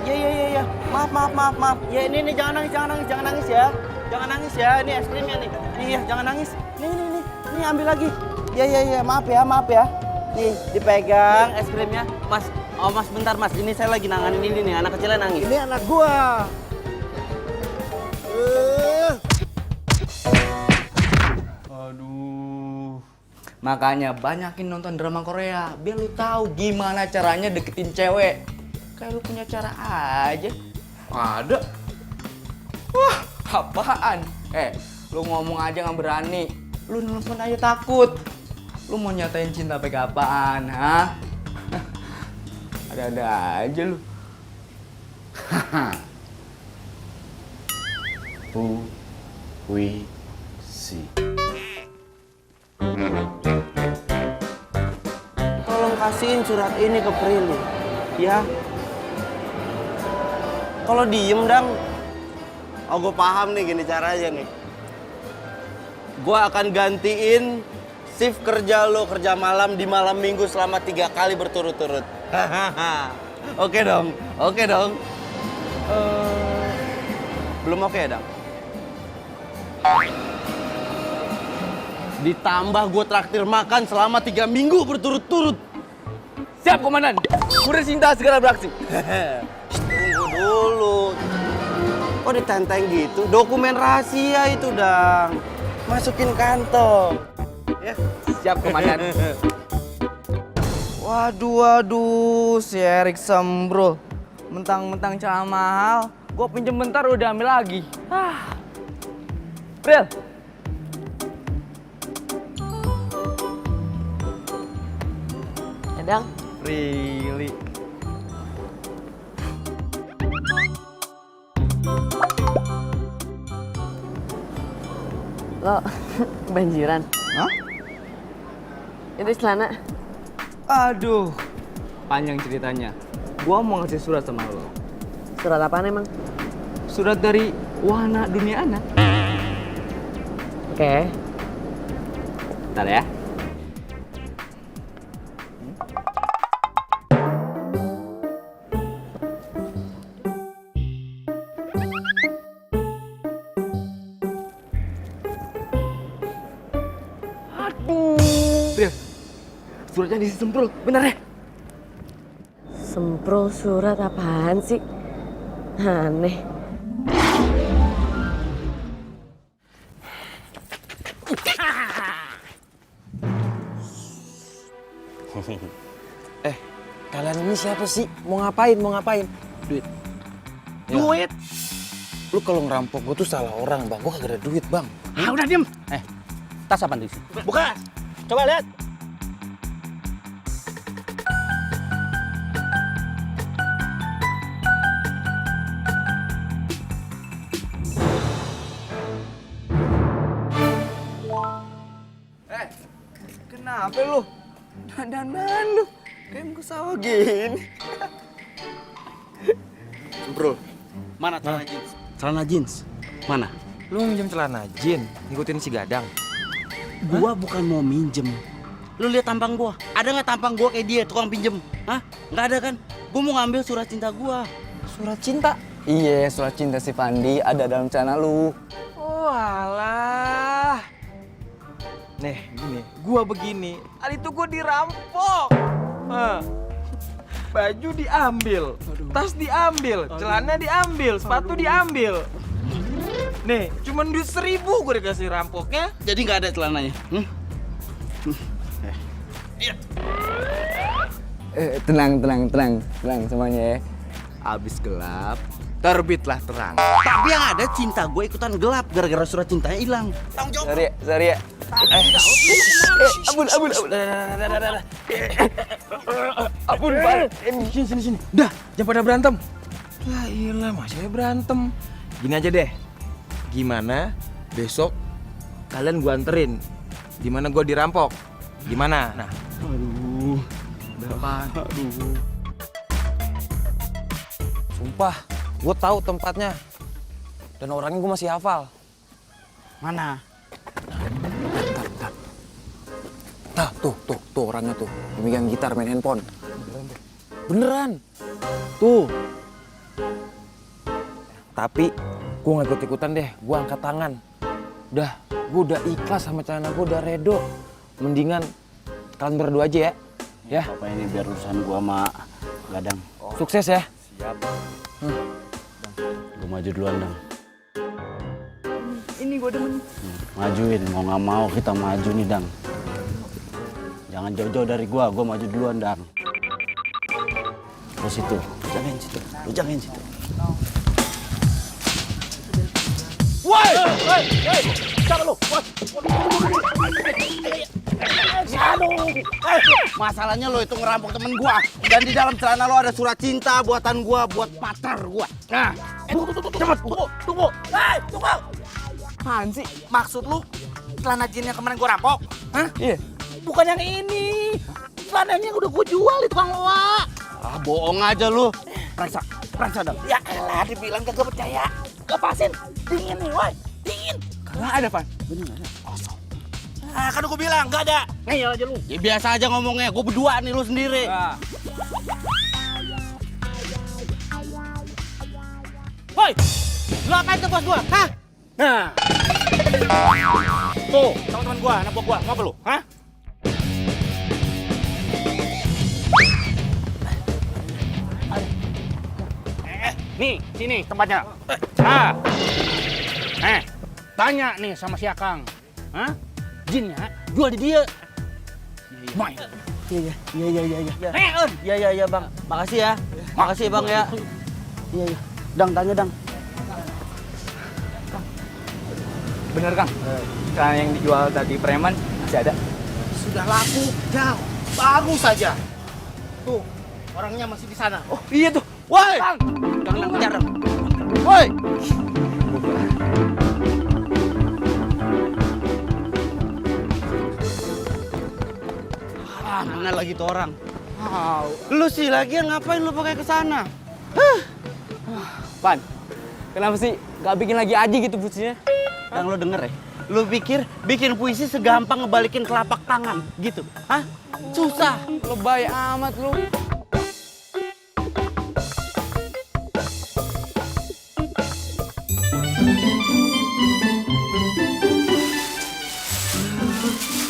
Iya. Maaf. Ya ini jangan nangis ya. Jangan nangis ya. Ini es krimnya nih. Iya, jangan nangis. Nih ambil lagi. Iya. Maaf ya. Nih, dipegang es krimnya. Mas, Mas bentar Mas. Ini saya lagi nanganin ini nih, anak kecilnya nangis. Ini anak gua. Aduh. Makanya banyakin nonton drama Korea biar lu tahu gimana caranya deketin cewek. Kayak lu punya cara aja. Ada. Wah, apaan? Lu ngomong aja nggak berani. Lu nelfon aja takut. Lu mau nyatain cinta pakai apaan, ha? Ada-ada aja lu. Who we see. Tolong kasihin surat ini ke Prilly, ya. Kalau diem dang, gue paham nih gini caranya nih. Gue akan gantiin shift kerja lo kerja malam di malam minggu selama 3 kali berturut-turut. Oke dong. Belum oke ya, Dang? Ditambah gue traktir makan selama 3 minggu berturut-turut. Siap, Komandan. Kurir Cinta segera beraksi. Tunggu dulu. Kok ditenteng gitu? Dokumen rahasia itu, Dang. Masukin kantong. Ya. Siap, Komandan. Waduh, si Erik sembro. Mentang-mentang celana mahal, gua pinjem bentar udah ambil lagi. Bril. Dang, Really? lo kebanjiran. Hah? Itu celana. Aduh, panjang ceritanya. Gua mau ngasih surat sama lo. Surat apaan emang? Surat dari Wahana Dunia Anak. Oke. Bentar ya. Aduh. Suratnya diisi semprul, bener ya? Semprol surat apaan sih? Aneh. Kalian ini siapa sih? Mau ngapain? Duit. Duit. Lu kalau ngerampok gua tuh salah orang, Bang. Gua kagak ada duit, Bang. Udah diem. Tas apa nih? Buka. Coba lihat. Kenapa lu? Dandan lu. Kayak muka sawah gini. Bro, mana celana jeans? Celana jeans? Mana? Lu minjem celana jin, ngikutin si Gadang. Gua bukan mau minjem. Lu lihat tampang gua. Ada nggak tampang gua kayak dia tukang pinjem? Hah? Nggak ada kan? Gua mau ngambil surat cinta gua. Surat cinta? Iya, surat cinta si Pandi ada dalam celana lu. Oh alah. Nih, gini. Gua begini. Tadi tuh gua dirampok. Baju diambil, tas diambil, celana diambil, sepatu diambil. Nih, cuman duit 1.000 gue dikasih rampoknya. Jadi nggak ada celananya. Tenang semuanya ya. Abis gelap, terbitlah terang. Tapi yang ada cinta gue ikutan gelap gara-gara surat cintanya hilang. Tanggung jawab. Sorry ya. Ampun. Ampun, Pak. Sini. Dah, jangan pada berantem. Ya iyalah, masih berantem. Gini aja deh. Gimana besok kalian gua anterin di mana gua dirampok? Gimana? Nah. Aduh. Sumpah, gua tahu tempatnya. Dan orangnya gua masih hafal. Mana? Tuh orangnya tuh. Memegang gitar, main handphone. Beneran. Tuh. Tapi gue gak ikut-ikutan deh, gue angkat tangan. Udah, gue udah ikhlas sama celana gue, udah redo. Mendingan kalian berdua aja ya. Ya. Apa ini biar urusan gua sama Gadang. Sukses ya. Siap. Gua maju duluan, Dang. Ini gue demen. Majuin, mau nggak mau kita maju nih, Dang. Jangan jauh-jauh dari gua maju duluan, Dang. Terus situ, jagain situ, lu jagain situ. Woi! Siapa lu? Masalahnya lo itu ngerampok temen gua. Dan di dalam celana lo ada surat cinta buatan gua buat pacar gua. Nah, cepet, tunggu. Tunggu. Apaan sih? Maksud lu celana jin yang kemarin gua rampok? Hah? Iya. Bukan yang ini. Celananya udah gua jual di tukang loa. Ah, bohong aja lu. Periksa dong. Ya elah, dibilang kagak percaya. Lepasin. Dingin nih, woi. Dingin. Kagak ada, Pan. Bener nggak ada? Kosong. Ah, kan gua bilang nggak ada. Ngeyel aja lu. Ya biasa aja ngomongnya. Gua berdua nih, lu sendiri. Nah. Woi, lu apain tuh bos gua? Hah? Nah. Tuh, teman-teman gua, anak buah gua. Mau apa lu? Hah? Nih, sini tempatnya. Ah. Tanya nih sama si Akang. Hah? Jinnya jual di dia. Mai. Iya. Iya, Bang. Makasih ya. Makasih, Bang ya. Iya. Dang, tanya, Dang. Bener, Kang. Celana yang dijual tadi preman masih ada. Sudah laku, jauh. Bagus saja. Tuh, orangnya masih di sana. Oh, iya tuh. Woi! Kang, Jangan kejar. Woi! Ah, mana lagi tuh orang? Lu sih lagian ngapain lu pakai ke sana? Pan, kenapa sih gak bikin lagi aja gitu puisinya? Yang lu denger ya? Lu pikir bikin puisi segampang ngebalikin telapak tangan gitu? Hah? Susah. Lebay amat lu.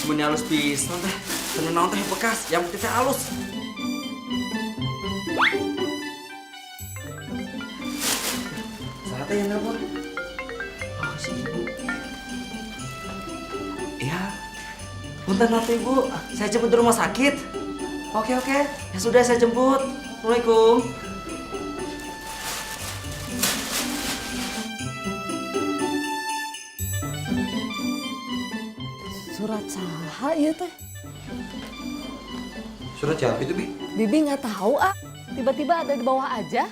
Bener halus pisan teh. Tenang teh bekas, yang penting teh halus. Saatnya yang nelpon. Oh, si ibu. Iya. Punten atuh ibu, saya jemput di rumah sakit. Oke. Ya sudah saya jemput. Assalamualaikum. Surat saha ieu teh? Surat siapa itu, Bi? Bibi nggak tahu ah. Tiba-tiba ada di bawah aja.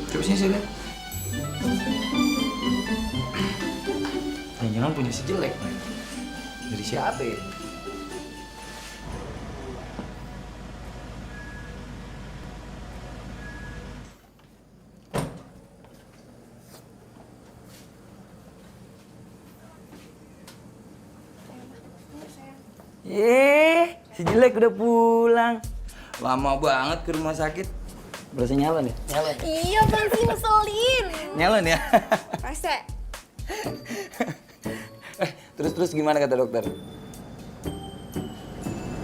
Coba sini saya lihat. Jangan punya si jelek, Pak. Dari siapa ya? Si jelek udah pulang. Lama banget ke rumah sakit. Berasa nyalon ya? Iya, Bang sih ngeselin. Nyalon ya? Rese. Terus gimana kata dokter?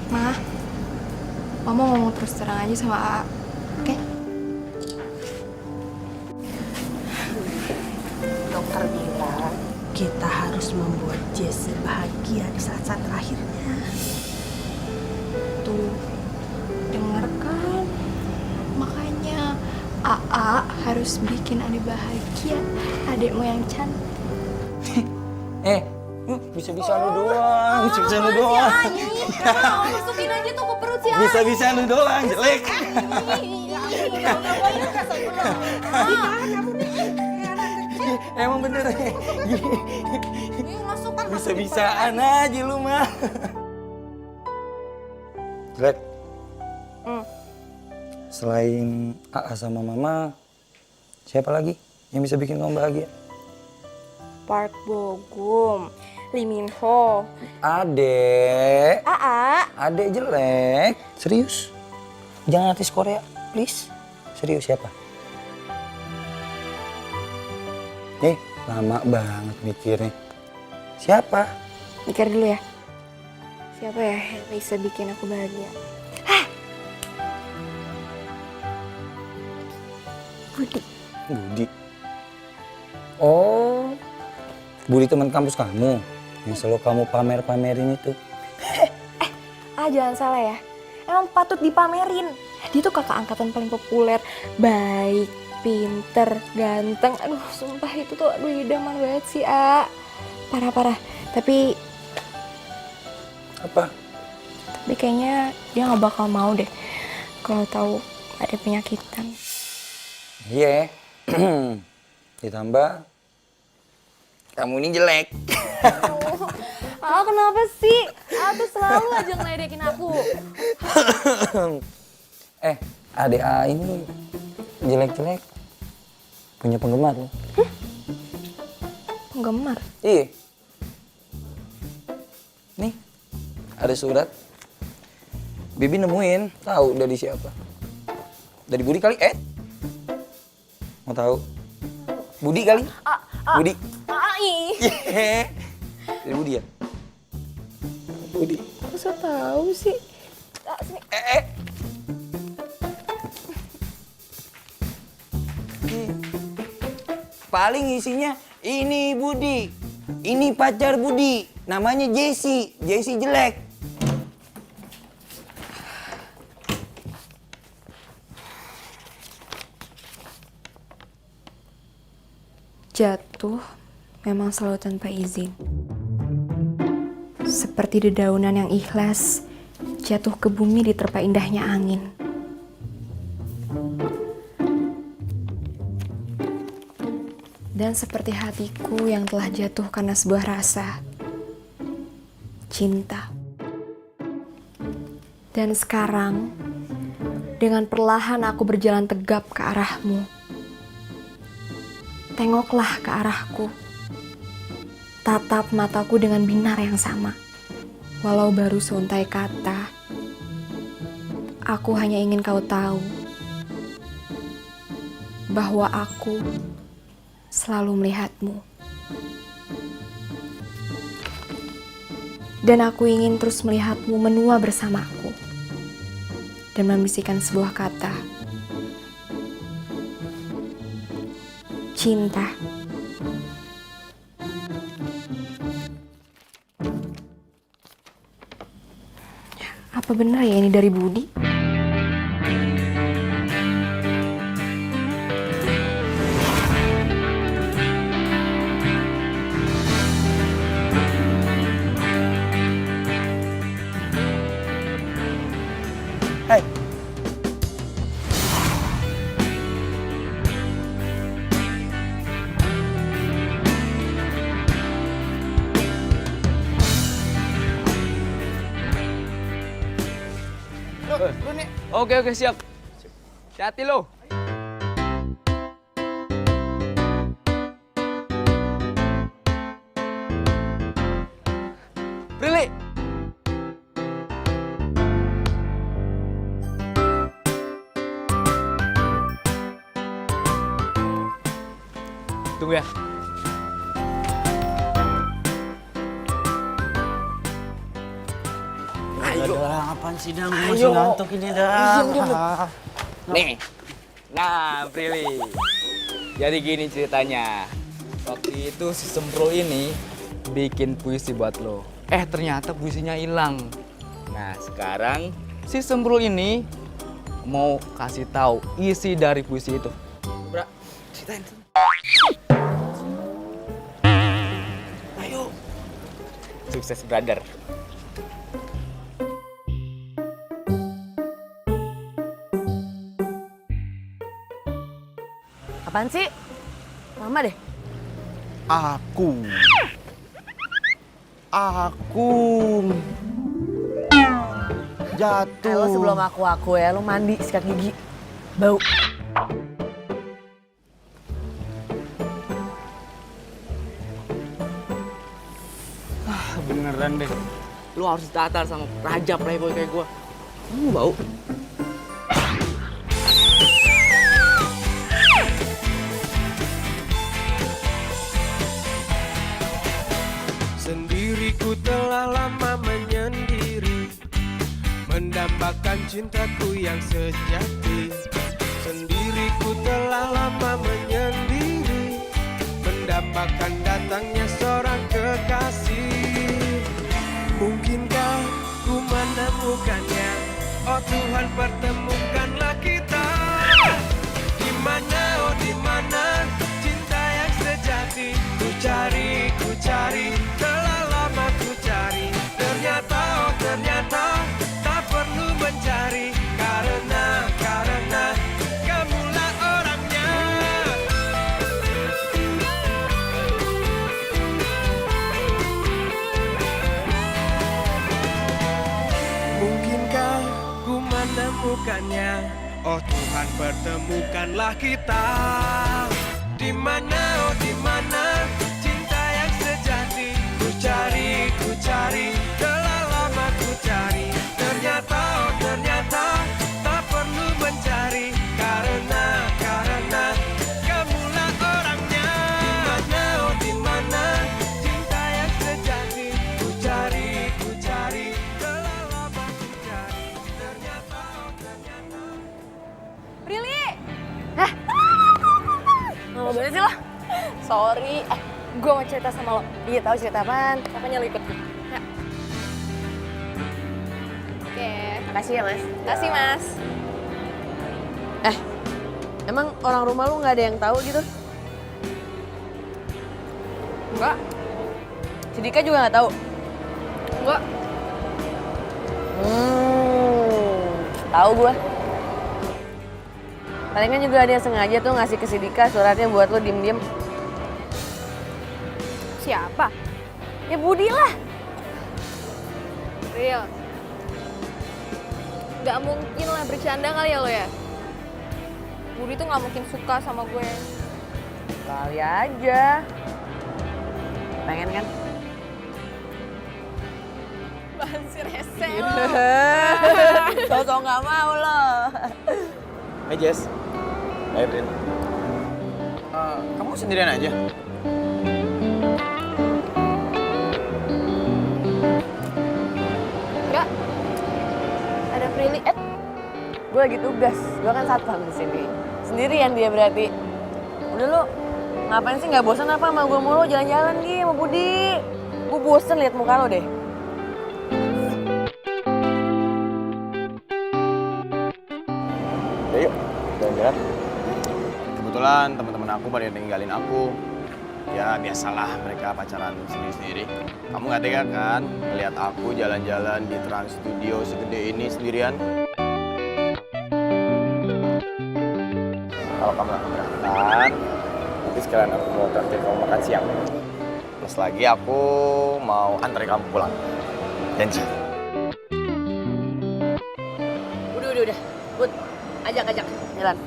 Ma, Mama ngomong terus terang aja sama AA, oke? Dokter bilang kita harus membuat Jessie bahagia di saat-saat terakhirnya. Tuh, denger kan? Makanya AA harus bikin Ade bahagia, adekmu yang cantik. Bisa-bisa lu doang. Bisa-bisa lu doang. Masukin aja tuh ke perut si AA. Bisa-bisa lu doang, jelek. Emang bener. Bisa-bisaan aja lu mah. Jelek. Selain AA sama Mama, siapa lagi yang bisa bikin kamu bahagia? Park Bogum, Lee Min Ho, Adek. AA. Adek jelek. Serius? Jangan artis Korea. Please. Serius siapa? Lama banget mikirnya. Siapa? Mikir dulu ya. Siapa ya yang bisa bikin aku bahagia? Budi. Budi. Oh, Budi teman kampus kamu yang selalu kamu pamer-pamerin itu. Jangan salah ya. Emang patut dipamerin. Dia tuh kakak angkatan paling populer, baik, pinter, ganteng. Aduh, sumpah itu tuh idaman banget sih, Parah-parah. Tapi Apa? kayaknya dia nggak bakal mau deh kalau tahu ada penyakitan. Iya. Ditambah kamu ini jelek. Kenapa sih? Tuh selalu aja ngeledekin aku. Adek A ini jelek-jelek. Punya penggemar loh. Penggemar? Iya. Nih, ada surat. Bibi nemuin, tahu dari siapa? Dari Budi kali? Mau tahu? Budi kali? Budi. Dari Budi ya? Budi. Masa tahu sih? Sini. Paling isinya ini Budi. Ini pacar Budi. Namanya Jessie. Jessie jelek. Jatuh memang selalu tanpa izin. Seperti dedaunan yang ikhlas jatuh ke bumi diterpa indahnya angin. Dan seperti hatiku yang telah jatuh karena sebuah rasa cinta. Dan sekarang dengan perlahan aku berjalan tegap ke arahmu. Tengoklah ke arahku. Tatap mataku dengan binar yang sama. Walau baru seuntai kata, aku hanya ingin kau tahu bahwa aku selalu melihatmu. Dan aku ingin terus melihatmu menua bersamaku dan membisikkan sebuah kata, cinta. Apa benar ya ini dari Budi? Hai. Lu nih. Oke, siap. Hati-hati lo. Prilly. Tunggu ya. Ayo. Apaan sih, Dang? Gue masih ngantuk ini, Dang. Nih. Nah, Prilly. Jadi gini ceritanya. Waktu itu si Semprul ini bikin puisi buat lo. Ternyata puisinya hilang. Nah, sekarang si Semprul ini mau kasih tahu isi dari puisi itu. Bra, ceritain. Ayo. Sukses, brother. Apaan sih? Lama deh. Aku jatuh. Lo sebelum aku ya, lo mandi sikat gigi. Bau. Beneran deh. Lu harus ditatar sama raja playboy kayak gua. Kamu bau? Sendiriku telah lama menyendiri, mendambakan cintaku yang sejati. Sendiriku telah lama menyendiri, mendambakan datangnya seorang kekasih. Mungkinkah ku menemukannya? Oh Tuhan, pertemukanlah kita. Di mana, oh di mana cinta yang sejati? Ku cari, telah lama ku cari. Ternyata, oh ternyata tak perlu mencari, karena kamulah orangnya. Mungkinkah ku menemukannya? Oh Tuhan, pertemukanlah kita. Di mana, oh di mana cinta yang sejati? Ku cari, telah lama ku cari. Ternyata, oh ternyata tak perlu mencari, karena kamulah orangnya. Di mana, oh di mana cinta yang sejati? Ku cari, telah lama ku cari. Ternyata, oh ternyata. Prilly! Lama banget sih lo. Sorry, gue mau cerita sama lo. Iya, tahu cerita apaan? Makanya lo ikut gue. Ya. Oke. Makasih ya, Mas. Makasih, Mas. Emang orang rumah lu nggak ada yang tahu gitu? Enggak. Si Dika juga nggak tahu? Enggak. Tahu gue. Palingan juga ada yang sengaja tuh ngasih ke si Dika suratnya buat lo diem-diem. Siapa? Ya Budi lah. Real. Gak mungkin lah, bercanda kali ya lo ya? Budi tuh gak mungkin suka sama gue. Kali aja. Pengen kan? Bahan si rese lo. Tau-tau nggak mau lo. Hai Jess. Hai Prin. Kamu sendirian aja? Enggak. Ada Prilly. Gue lagi tugas. Gue kan satpam di sini. Sendirian dia berarti. Udah lo, ngapain sih nggak bosan apa sama gue mulu jalan-jalan Gi sama Budi? Gue bosen liat muka lo deh. Ya yuk, jalan-jalan. Kebetulan teman-teman aku pada ninggalin aku. Ya biasalah mereka pacaran sendiri-sendiri. Kamu nggak tega kan melihat aku jalan-jalan di Trans Studio segede ini sendirian? Kalau kamu nggak keberatan, nanti sekalian aku mau traktir kamu makan siang. Plus lagi aku mau antar kamu pulang. Janji. Udah. Bud, ajak jalan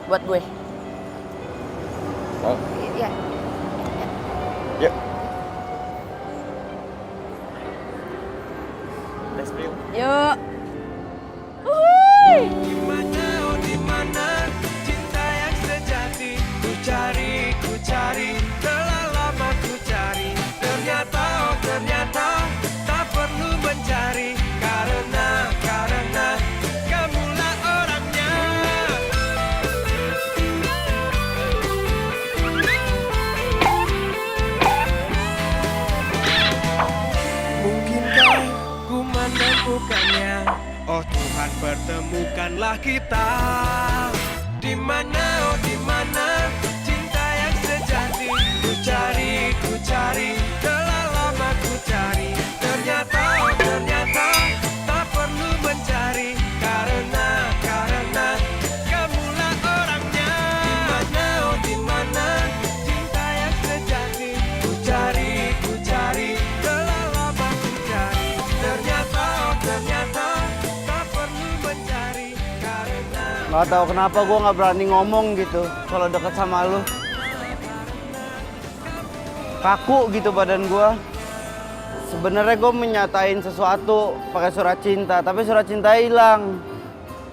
buat gue. Mau? Iya. Yuk. Let's go. Yuk. Di mana, oh di mana cinta yang sejati? Ku cari, telah lama ku cari. Ternyata, oh ternyata tak perlu mencari, karena kamulah orangnya. Mungkinkah ku menemukannya? Oh Tuhan, pertemukanlah kita. Di mana, oh di mana cinta yang sejati? Ku cari, telah lama ku cari. Ternyata, oh ternyata tak perlu mencari, karena kamulah orangnya. Di mana, oh di mana cinta yang sejati? Ku cari, telah lama ku cari. Ternyata, oh ternyata tak perlu mencari, karena Gak tahu kenapa gue nggak berani ngomong gitu kalau deket sama lu. Kaku gitu badan gue. Sebenarnya gue menyatain sesuatu pakai surat cinta, tapi surat cinta hilang.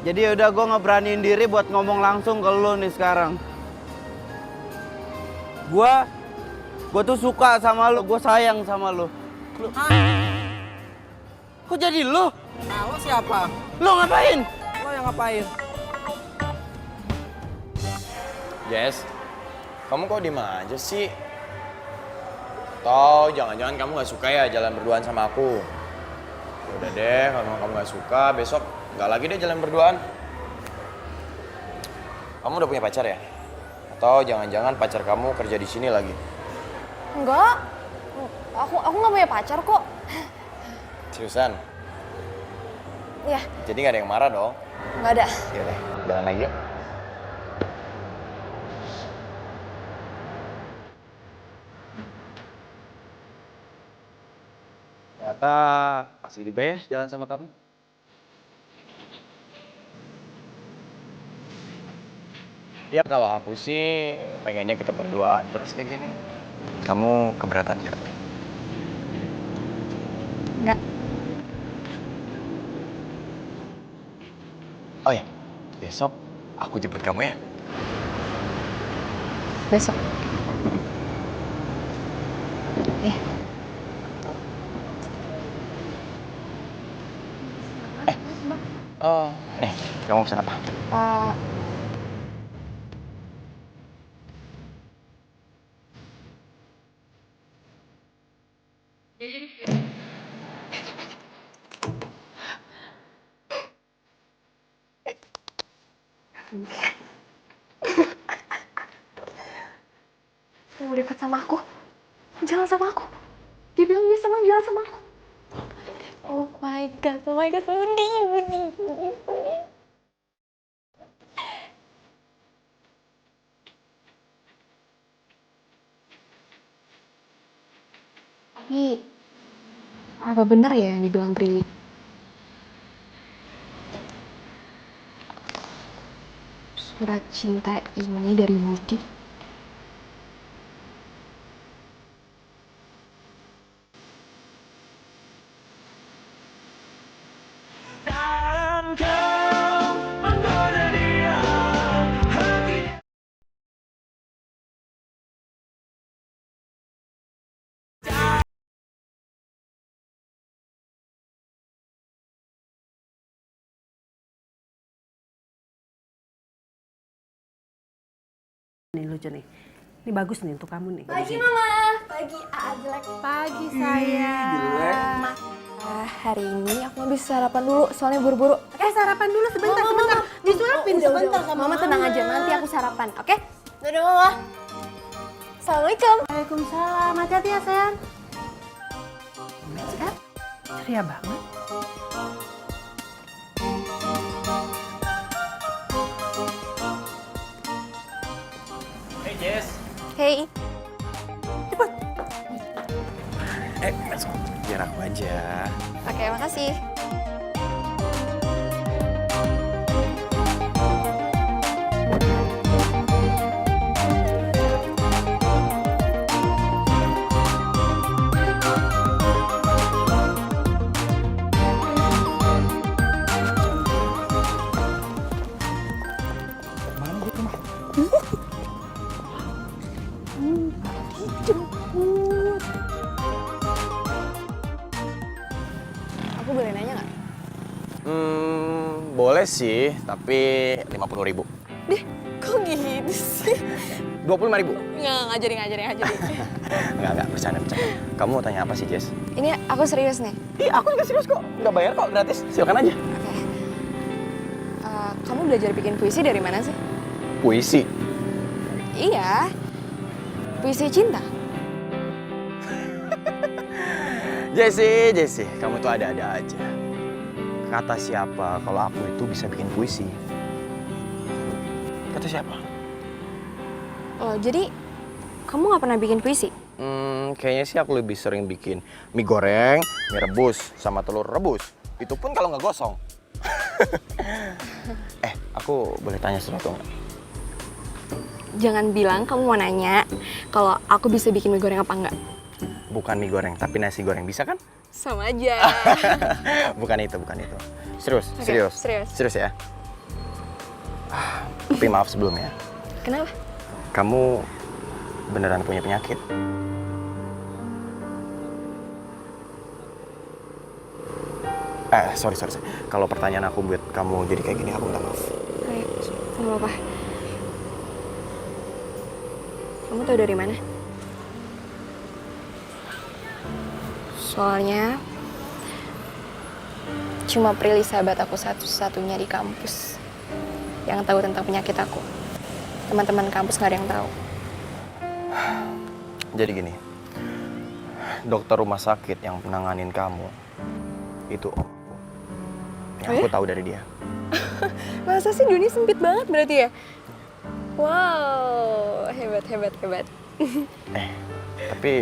Jadi udah gue nggak beraniin diri buat ngomong langsung ke lu nih sekarang. Gue tuh suka sama lu, gue sayang sama lu. Kok jadi lo? Nah, lo siapa? Lo ngapain? Lo yang ngapain? Jess, kamu kok diem aja sih? Atau jangan-jangan kamu gak suka ya jalan berduaan sama aku? Udah deh, kalau kamu gak suka, besok gak lagi deh jalan berduaan. Kamu udah punya pacar ya? Atau jangan-jangan pacar kamu kerja di sini lagi? Enggak, aku nggak punya pacar kok. Seriusan? Ya, Jadi gak ada yang marah dong? nggak ada. Yaudah, jalan lagi yuk. Ternyata masih di base jalan sama kamu. Ya kalau aku sih pengennya kita berduaan terus kayak gini. Kamu keberatan nggak? Nggak. Oh ya, besok aku jemput kamu ya. Besok. Ya. Oh, nih, kamu pesan apa? Mau dekat sama aku, jalan sama aku. Dia bilang dia senang jalan sama aku. Oh my god, Budi. Tapi, apa benar ya yang dibilang Prilly? Surat cinta ini dari Budi. Dan kau menggoda dia hati. Nih lucu nih. Ini bagus nih untuk kamu nih. Pagi Mama, pagi jelek. Pagi sayang. Hari ini aku mau bisa sarapan dulu, soalnya buru-buru. Sarapan dulu sebentar. Disuapin sebentar sama Mama tenang aja, nanti aku sarapan, oke? Dadah Mama. Assalamualaikum. Waalaikumsalam. Hati-hati ya sayang. Ceria banget. Hey Jess. Hey. Masuk. Biar aku aja. Oke, makasih. Aku boleh nanya nggak? Boleh sih, tapi 50.000. Deh, kok gitu sih? 25.000. Nggak, ngajarin. Enggak, bercanda. Kamu mau tanya apa sih, Jess? Ini aku serius nih. Ih, aku juga serius kok. Nggak bayar kok, gratis. Silakan aja. Oke. Kamu belajar bikin puisi dari mana sih? Puisi. Iya. Puisi cinta. Jessie, kamu tuh ada-ada aja. Kata siapa kalau aku itu bisa bikin puisi? Kata siapa? Oh, jadi kamu nggak pernah bikin puisi? Kayaknya sih aku lebih sering bikin mie goreng, mie rebus, sama telur rebus. Itu pun kalau nggak gosong. Aku boleh tanya sesuatu nggak? Jangan bilang kamu mau nanya kalau aku bisa bikin mie goreng apa enggak. Bukan mie goreng, tapi nasi goreng. Bisa kan? Sama aja. bukan itu. Serius, Oke, serius. Serius ya? Tapi maaf sebelumnya. Kenapa? Kamu beneran punya penyakit? Sorry. Kalau pertanyaan aku buat kamu jadi kayak gini, aku minta maaf. Kayak, sama apa? Kamu tahu dari mana? Soalnya cuma Prilly sahabat aku satu-satunya di kampus yang tahu tentang penyakit aku. Teman-teman kampus nggak ada yang tahu. Jadi gini, dokter rumah sakit yang menanganin kamu itu om aku. Yang aku tahu dari dia. Masa sih dunia sempit banget berarti ya? Wow, hebat. Tapi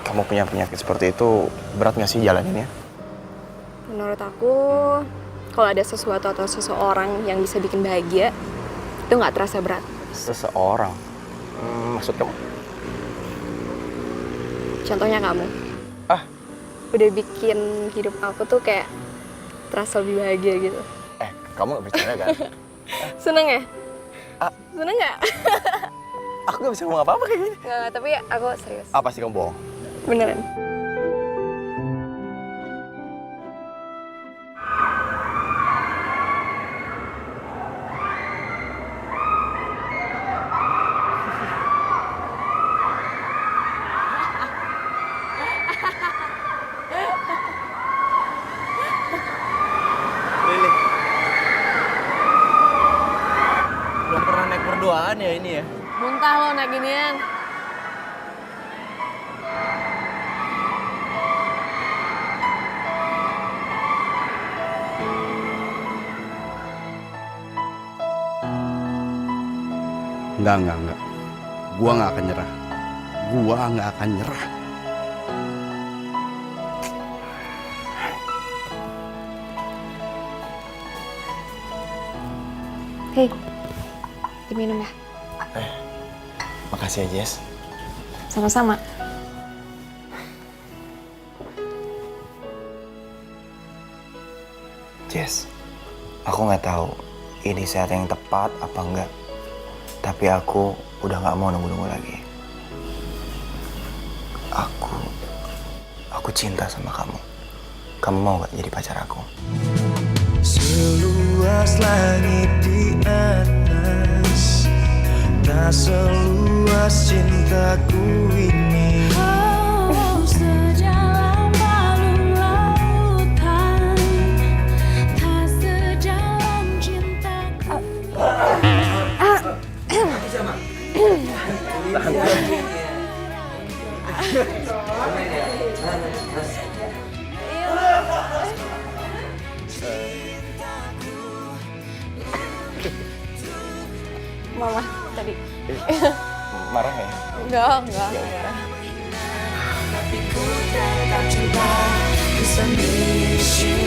kamu punya penyakit seperti itu, berat nggak sih jalaninnya? Menurut aku, kalau ada sesuatu atau seseorang yang bisa bikin bahagia, itu nggak terasa berat. Seseorang? Maksud kamu? Contohnya kamu. Udah bikin hidup aku tuh kayak terasa lebih bahagia gitu. Kamu nggak percaya kan? Seneng ya? Seneng nggak? Aku nggak bisa ngomong apa-apa kayak gini. Nggak, tapi aku serius. Apa sih kamu bohong? Beneran. Lili. Belum pernah naik berduaan ya ini ya? Muntah lo naik ginian. Enggak. Gua nggak akan nyerah. Gua nggak akan nyerah. Hei, diminum ya? Makasih ya, Jess. Sama-sama. Jess, aku nggak tahu ini saat yang tepat apa enggak. Tapi aku udah nggak mau nunggu-nunggu lagi. Aku cinta sama kamu. Kamu mau nggak jadi pacar aku? Seluas langit di atas, tak seluas cintaku ini. Oh, sejalan balung lautan, tak sejalan cintaku. Mama tadi. Marah nggak ya? Enggak marah. Tapi ku tetap cinta, 'cause I need you,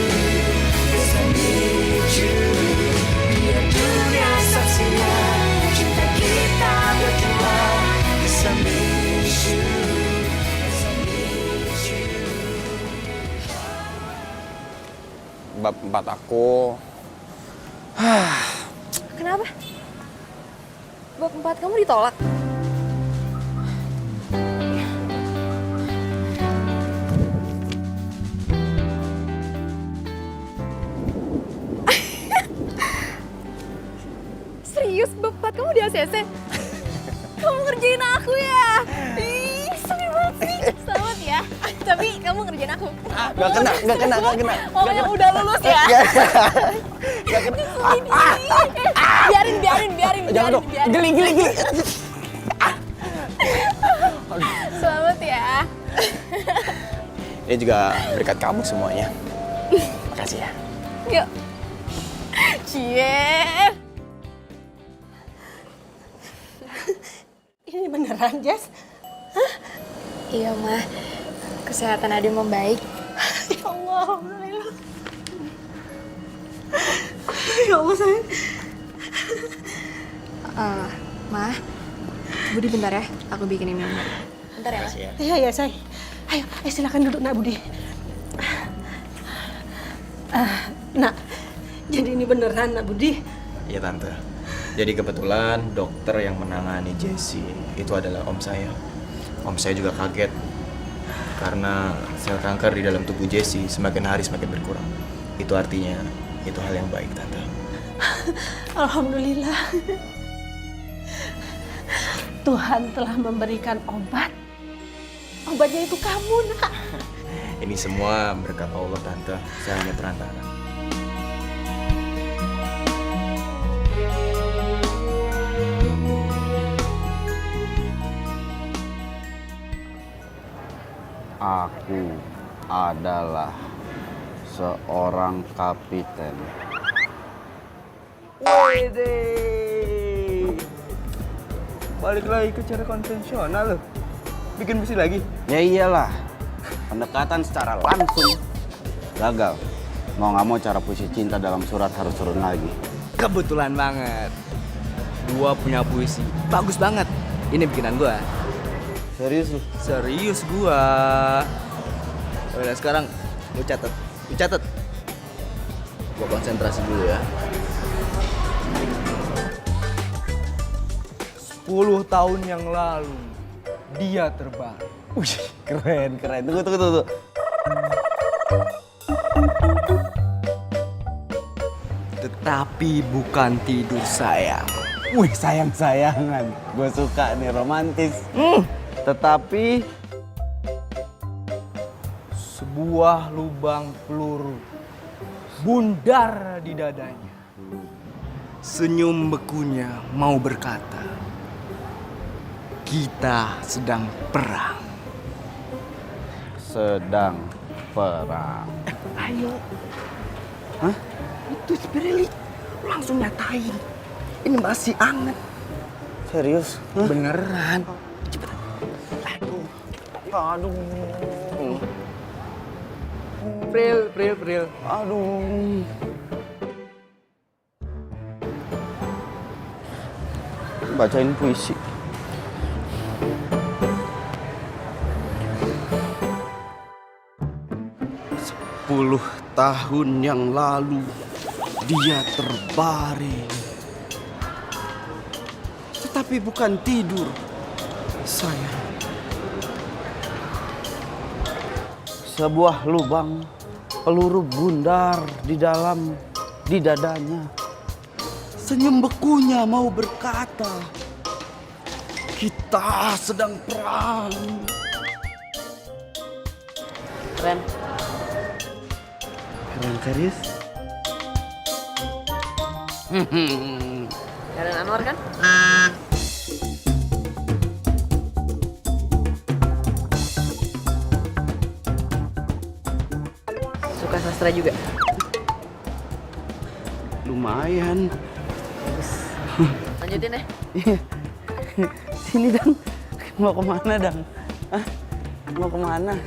'cause I need you. Biar dunia saksinya cinta kita berdua, 'cause I need you, 'cause I need you. Bab 4 aku. Kenapa? Bab 4 kamu ditolak? Serius, bab 4 kamu di ACC? Kamu ngerjain aku ya? Ih, sedih banget sih. Selamat ya. Tapi kamu ngerjain aku. Nggak kena. Oh, yang udah lulus ya? Nggak kena. Biarin. Jangan dong. Geli. Selamat ya. Ini juga berkat kamu semuanya. Makasih ya. Yuk. Cie. Ini beneran, Jess? Iya, Ma. Kesehatan Ade membaik. Ya Allah, alhamdulillah. Ya Allah, sayang. Ma, Budi bentar ya. Aku bikinin minum. Bentar ya, Ma. Iya, sayang. Ayo, silakan duduk, Nak Budi. Nak, jadi ini beneran, Nak Budi? Iya, Tante. Jadi kebetulan dokter yang menangani Jessie itu adalah om saya. Om saya juga kaget Karena sel kanker di dalam tubuh Jessie semakin hari semakin berkurang. Itu artinya itu hal yang baik, Tante. Alhamdulillah. Tuhan telah memberikan obat. Obatnya itu kamu, Nak. Ini semua berkat Allah, Tante. Saya hanya perantara. Aku adalah seorang kapiten. Wede. Balik lagi ke cara konvensional loh. Bikin besi lagi. Ya iyalah, pendekatan secara langsung gagal. Mau nggak mau cara puisi cinta dalam surat harus turun lagi. Kebetulan banget. Gua punya puisi. Bagus banget. Ini bikinan gua. Serius lu? Serius gua. Udah sekarang lu catat. Lu catat. Gua konsentrasi dulu ya. 10 tahun yang lalu dia terbang. Wih, keren. Tunggu. Tetapi bukan tidur sayang. Wih, sayang-sayangan. Gue suka nih, romantis. Tetapi Sebuah lubang peluru bundar di dadanya. Senyum bekunya mau berkata, kita sedang perang. sedang perang. Ayo. Hah? Itu Spirelli. Langsung nyatain. Ini masih anget. Serius? Beneran. Aduh. Pril. Aduh. Bacain puisi. Sepuluh tahun yang lalu dia terbaring. Tetapi bukan tidur, sayang. Sebuah lubang peluru bundar di dadanya. Senyum bekunya mau berkata, kita sedang perang. Keren. Keren serius? Karen Anwar kan? Suka sastra juga? Lumayan. Lanjutin deh. Sini Dang. Mau kemana Dang? Hah? Mau kemana?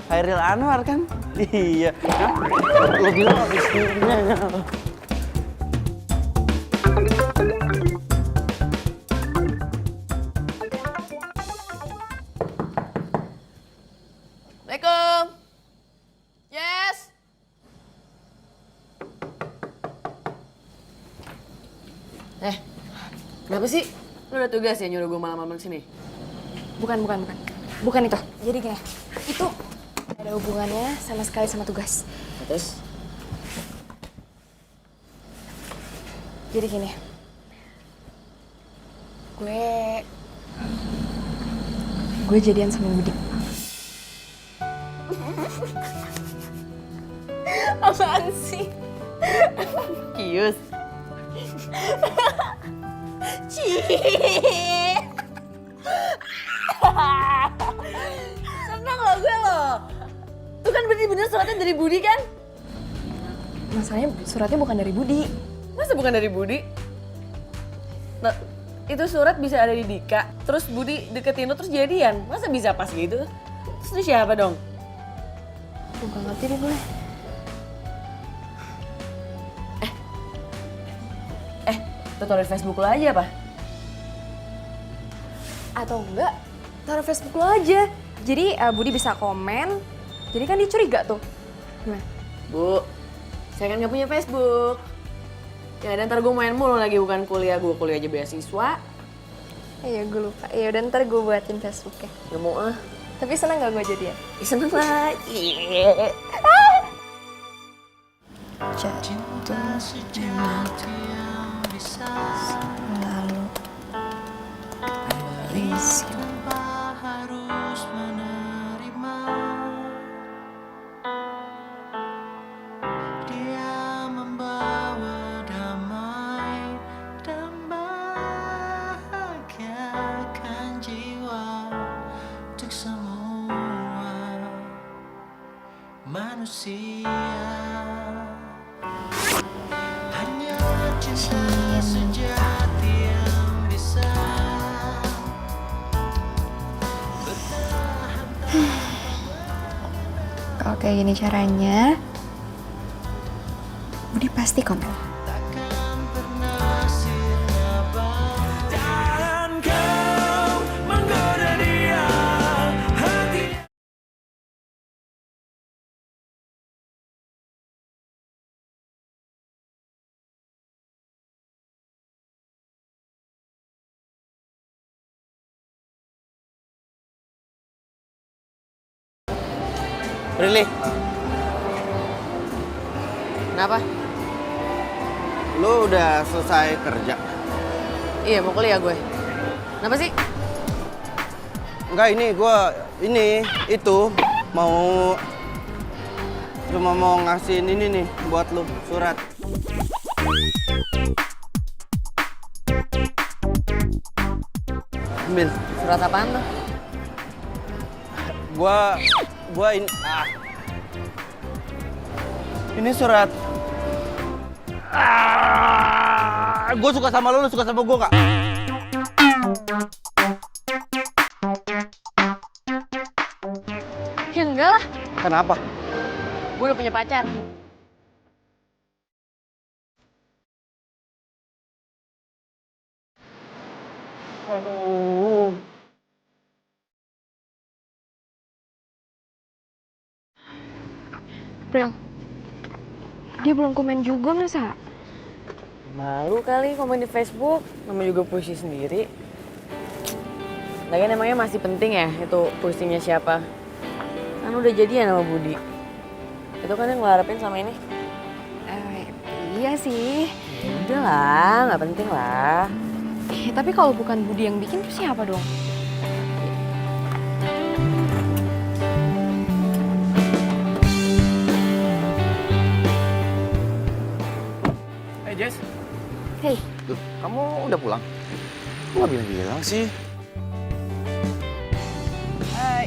Hairil Anwar kan? Iya. Hah? Lo bilang habis sini. Assalamualaikum. Yes. Kenapa sih? Lu udah tugas ya nyuruh gue malam-malam sini? Bukan. Bukan itu. Jadi gini, itu ada hubungannya sama sekali sama tugas. Terus? Jadi gini, gue jadian sama Budi. Apaan sih? Kius. Senang loh gue loh. Itu kan bener-bener suratnya dari Budi kan? Masalahnya suratnya bukan dari Budi. Masa bukan dari Budi? Nah, itu surat bisa ada di Dika, terus Budi deketin lo terus jadian. Masa bisa pas gitu? Terus itu siapa dong? Gue gak ngerti deh gue. Lo taruh di Facebook lo aja apa? Atau enggak, taruh Facebook lo aja. Jadi Budi bisa komen, jadi kan dia curiga tuh. Gimana? Bu, saya kan gak punya Facebook. Ya dan ntar gue main mulu lagi, bukan kuliah. Gue kuliah aja beasiswa. Iya gue lupa. Ya udah ntar gue buatin Facebooknya. Gak mau ah. Tapi seneng gak gue jadian? Seneng lah. Cinta sejenak yang bisa selalu isi tanpa harus menerima. Dia membawa damai dan bahagiakan jiwa untuk semua manusia. Hanya cinta sejati yang bisa bertahan. Kalau kayak gini caranya, Budi pasti komen. Takkan pernah sirna bang. Jangan kau menggoda dia, hati. Prilly, Kenapa? lu udah selesai kerja? Iya, mau kuliah gue. Kenapa sih? Enggak, itu cuma mau ngasihin ini nih buat lu, surat. Ambil. Surat apaan tuh? Ini surat. Gue suka sama lu suka sama gue nggak? Ya enggak lah, Kenapa? gue udah punya pacar. Pril, dia belum komen juga masa? Malu kali komen di Facebook, namanya juga puisi sendiri. Lagian emangnya masih penting ya itu puisinya siapa? Kan udah jadian sama Budi. Itu kan yang ngelarapin sama ini. Iya sih. Ya udah lah, nggak penting lah. Tapi kalau bukan Budi yang bikin, terus siapa dong? Hey Jess, Hei, kamu udah pulang? Kok nggak bilang-bilang sih?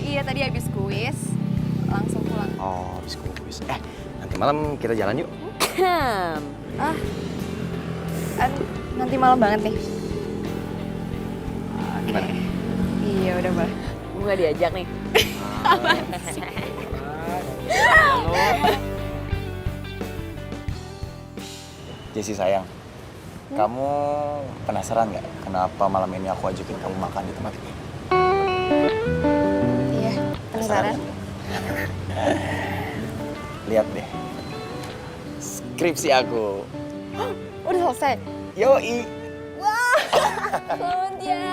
iya tadi habis kuis, langsung pulang. Oh, habis kuis. Nanti malam kita jalan yuk. Nanti malam banget nih. Gimana? Iya udah boleh. Gue nggak diajak nih. Jessie sayang, kamu penasaran nggak kenapa malam ini aku ajakin kamu makan di tempat ini? Iya, penasaran. Lihat deh, skripsi aku. Udah selesai. Yoi. Selamat ya.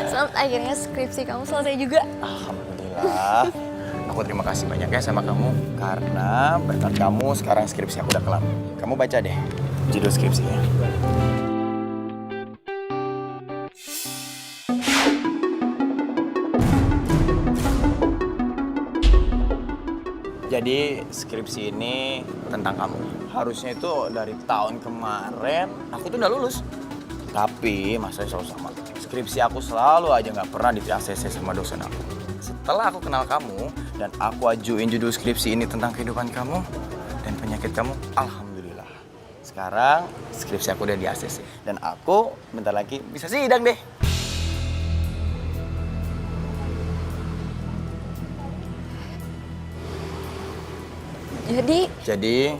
Selamat akhirnya skripsi kamu selesai juga. Alhamdulillah. Aku terima kasih banyak ya sama kamu karena berkat kamu sekarang skripsi aku udah kelar. Kamu baca deh judul skripsinya. Jadi skripsi ini tentang kamu. Harusnya itu dari tahun kemarin aku tuh udah lulus. Tapi masalahnya selalu sama. Skripsi aku selalu aja nggak pernah di ACC sama dosen aku. Setelah aku kenal kamu dan aku ajuin judul skripsi ini tentang kehidupan kamu dan penyakit kamu, alhamdulillah. Sekarang skripsi aku udah di ACC dan aku bentar lagi bisa sidang deh. Jadi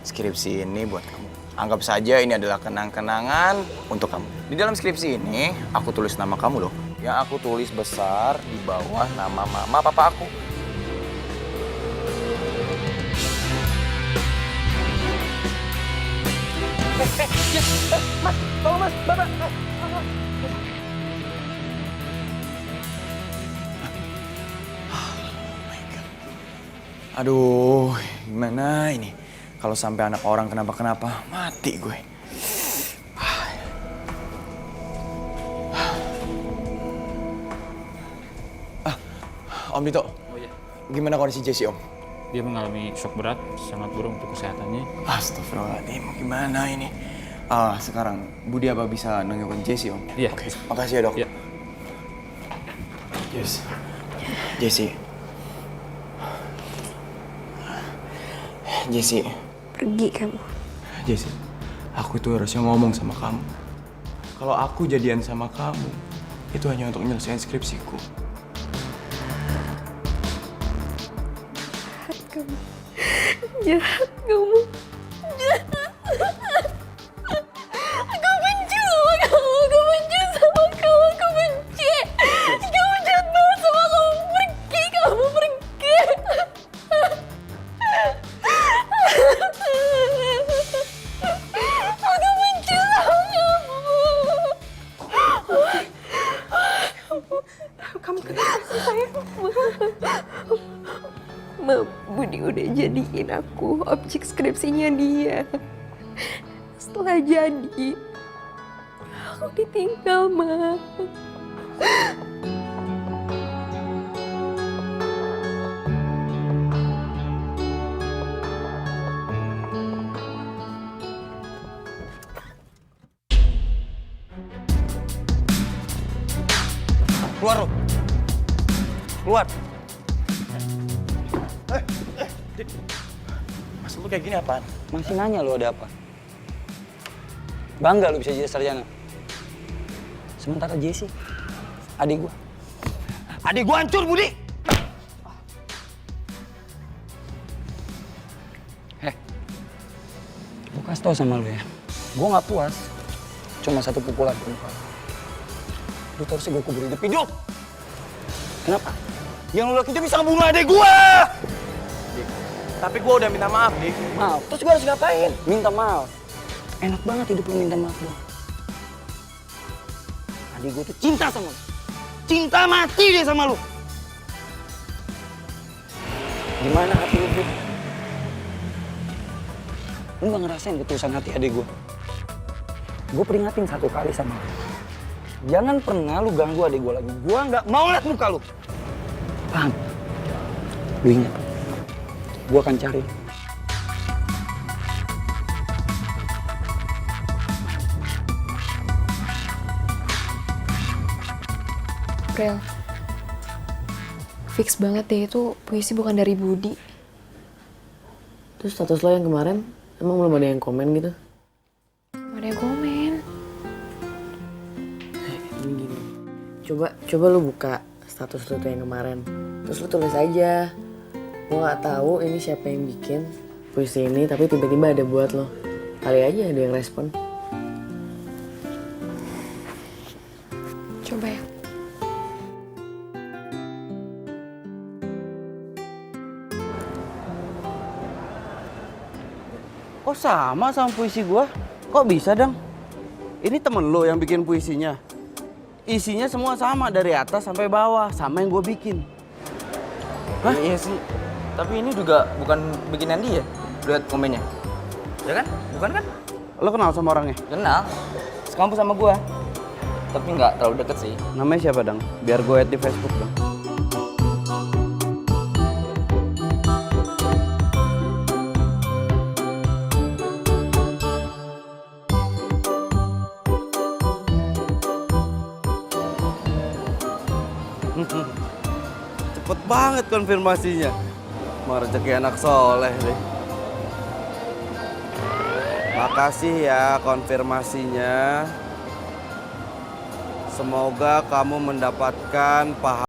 skripsi ini buat kamu. Anggap saja ini adalah kenang-kenangan untuk kamu. Di dalam skripsi ini, aku tulis nama kamu loh. Yang aku tulis besar di bawah nama mama papa aku. Mas, tolong mas, bapak. Aduh, gimana ini? Kalau sampai anak orang kenapa-kenapa, mati gue. Om Dito, gimana kondisi Jesse, Om? Dia mengalami shock berat, sangat buruk untuk kesehatannya. Astagfirullahaladzim, gimana ini? Sekarang Budi apa bisa nengokin Jesse, Om? Iya. Oke, makasih ya, Dok. Iya. Yes. Jesse. Jesse. Pergi kamu. Jesse, aku itu harusnya ngomong sama kamu. Kalau aku jadian sama kamu, itu hanya untuk nyelesain skripsiku. Jahat kamu. Jahat. Aku benci sama kamu. Aku benci sama kamu. Aku benci. Kamu jahat banget sama kamu. Pergi, kamu pergi. Aku benci sama kamu. Kamu kenapa sih sayang? Ma, Budi udah jadiin aku objek skripsinya dia. Setelah jadi, aku ditinggal, Ma. Keluar lo. Keluar. Maksud lu kayak gini apaan? Masih nanya lu ada apa? Bangga lu bisa jadi sarjana. Sementara Jesse, adik gua. Adik gua hancur, Budi! Gua kasih tau sama lu ya. Gua nggak puas. Cuma satu pukulan ke muka. Lu harusnya gua kubur hidup-hidup. Kenapa? Yang lu lakuin itu bisa ngebunuh adik gua! Tapi gua udah minta maaf, Dik. Maaf? Terus gua harus ngapain? Minta maaf. Enak banget hidup lu minta maaf doang. Adik gua tuh cinta sama lu. Cinta mati dia sama lu. Gimana hati lu, Bud? Lu gak ngerasain ketulusan hati adik gua? Gua peringatin satu kali sama lu. Jangan pernah lu ganggu adik gua lagi. Gua nggak mau liat muka lu. Paham? Lu ingat? Gua akan cari. Rel, fix banget deh itu puisi bukan dari Budi. Terus status lo yang kemarin, emang belum ada yang komen gitu? Mana yang komen? Gini. Coba lu buka status lu tuh yang kemarin. Terus lu tulis aja. Gue gak tahu ini siapa yang bikin puisi ini, tapi tiba-tiba ada buat lo. Kali aja ada yang respon. Coba ya. Kok sama puisi gua? Kok bisa, Dang? Ini temen lo yang bikin puisinya? Isinya semua sama dari atas sampai bawah, sama yang gua bikin. Hah? Iya sih. Tapi ini juga bukan bikinan dia. Lihat komennya. Ya kan? Bukan kan? Lo kenal sama orangnya? Kenal. Sekampus sama gua. Tapi nggak terlalu deket sih. Namanya siapa, Dang? Biar gue add di Facebook, Dang. Cepet banget konfirmasinya. Mau rezeki anak soleh deh. Makasih ya konfirmasinya. Semoga kamu mendapatkan pahala.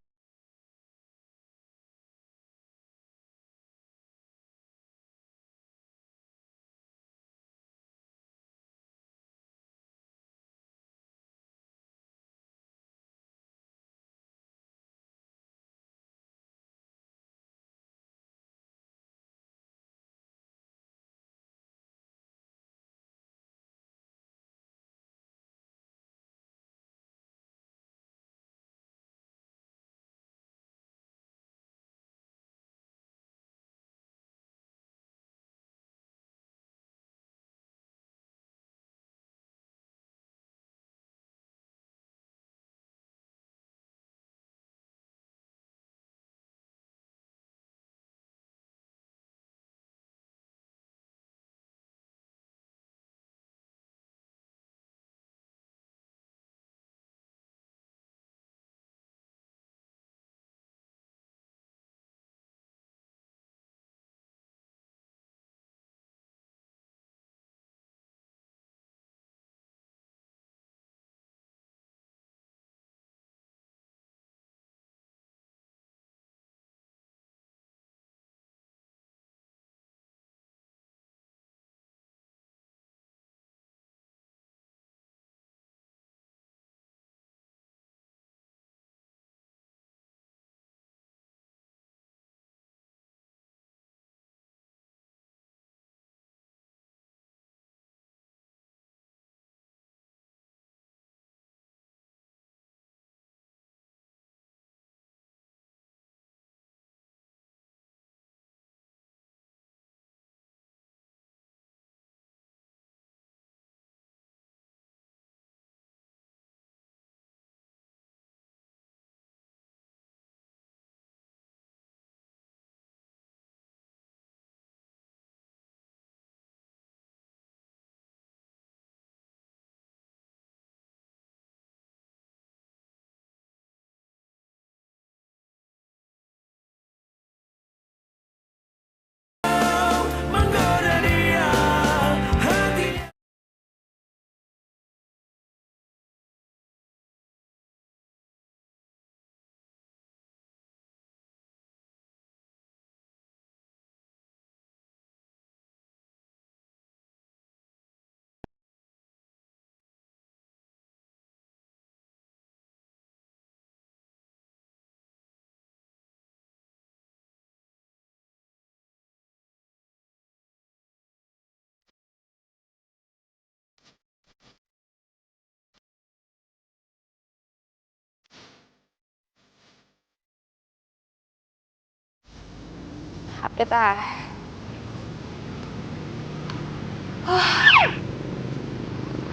Update ah.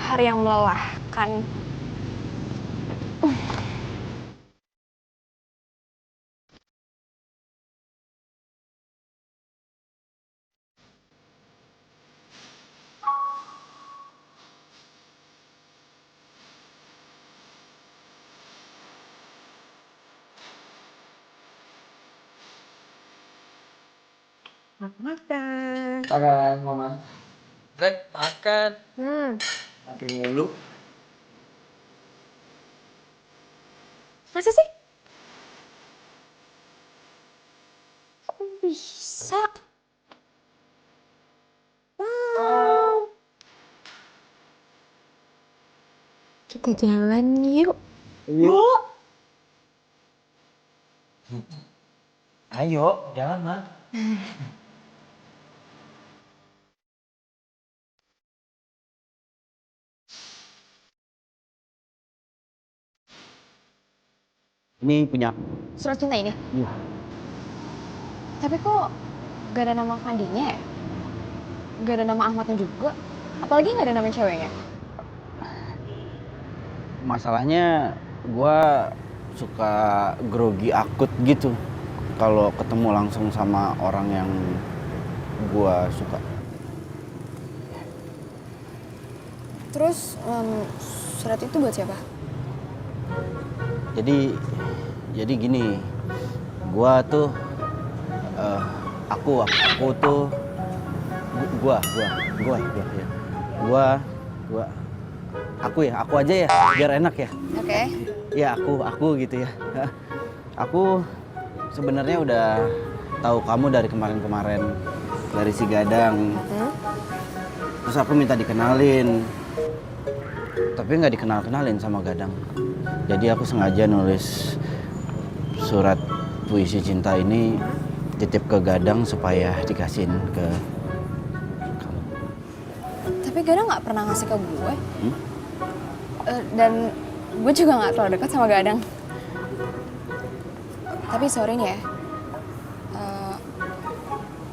Hari yang melelahkan. Makan. Makan, Mama. Rek, makan. Makan mulu. Masa sih? Kok bisa? Wow. Kita jalan yuk. Yuk. Ayo, jalan, Ma. Ini punya. Surat cinta ini? Iya. Tapi kok gak ada nama Fandinya ya? Gak ada nama Ahmadnya juga? Apalagi gak ada nama ceweknya? Masalahnya gua suka grogi akut gitu kalau ketemu langsung sama orang yang gua suka. Terus surat itu buat siapa? Jadi gini, gua tuh aku tuh gua ya. Aku aja ya, biar enak ya. Oke. Ya aku gitu ya. Aku sebenarnya udah tahu kamu dari kemarin-kemarin, dari si Gadang. Terus aku minta dikenalin, tapi nggak dikenal-kenalin sama Gadang. Jadi aku sengaja nulis surat puisi cinta ini titip ke Gadang supaya dikasihin ke kamu. Tapi Gadang nggak pernah ngasih ke gue. Dan gue juga nggak terlalu dekat sama Gadang. Tapi sorry nih ya,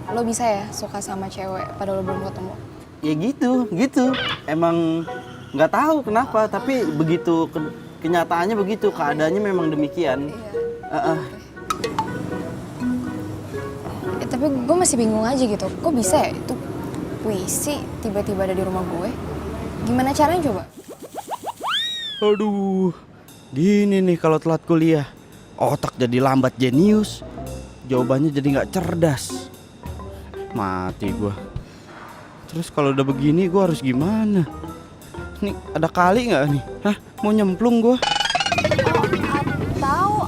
lo bisa ya suka sama cewek padahal lo belum ketemu? Ya gitu. Emang nggak tahu kenapa, tapi begitu kenyataannya begitu, keadaannya memang demikian. Iya. Tapi gue masih bingung aja gitu, kok bisa ya itu puisi tiba-tiba ada di rumah gue? Gimana caranya coba? Aduh, gini nih kalau telat kuliah, otak jadi lambat jenius, jawabannya jadi nggak cerdas, mati gua. Terus kalau udah begini gua harus gimana? Nih ada kali nggak nih? Hah, mau nyemplung gua?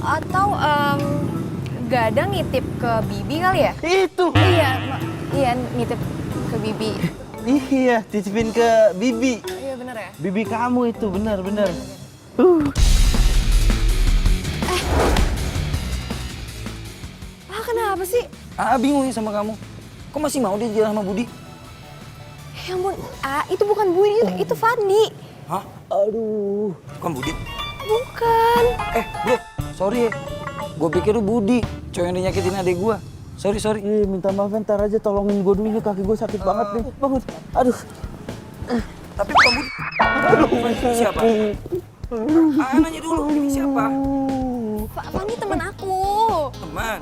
Atau Gadang nitip ke Bibi kali ya? Itu. Iya nitip ke Bibi. Iya, titipin ke Bibi. Iya bener ya? Bibi kamu itu benar. Kenapa sih? Bingung nih sama kamu. Kok masih mau dia jalan sama Budi? Ya ampun, itu bukan Budi, itu Fandi. Hah? Aduh, bukan Budi? Bukan. Bro, sorry ya. Gue pikir lu Budi, cowok yang dinyakitin adik gue. Sorry. Minta maaf, ntar aja tolongin gue dulu, ini kaki gue sakit banget nih. Bangun. Aduh. Tapi bukan Budi. Aduh, siapa? Nanya dulu, ini siapa? Fandi teman aku. Teman.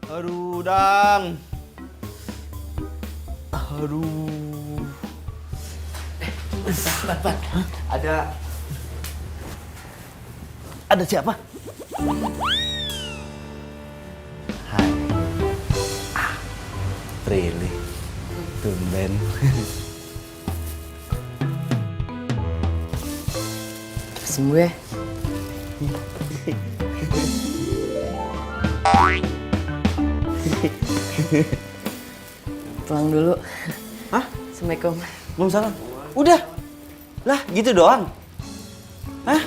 Aduh, Dang. Aduh. Pan. Ada siapa? Hai. Prilly. Tumben. Sembuh ya? Pulang dulu. Hah? Assalamualaikum. Waalaikumsalam. Udah. Lah, gitu doang. Hah?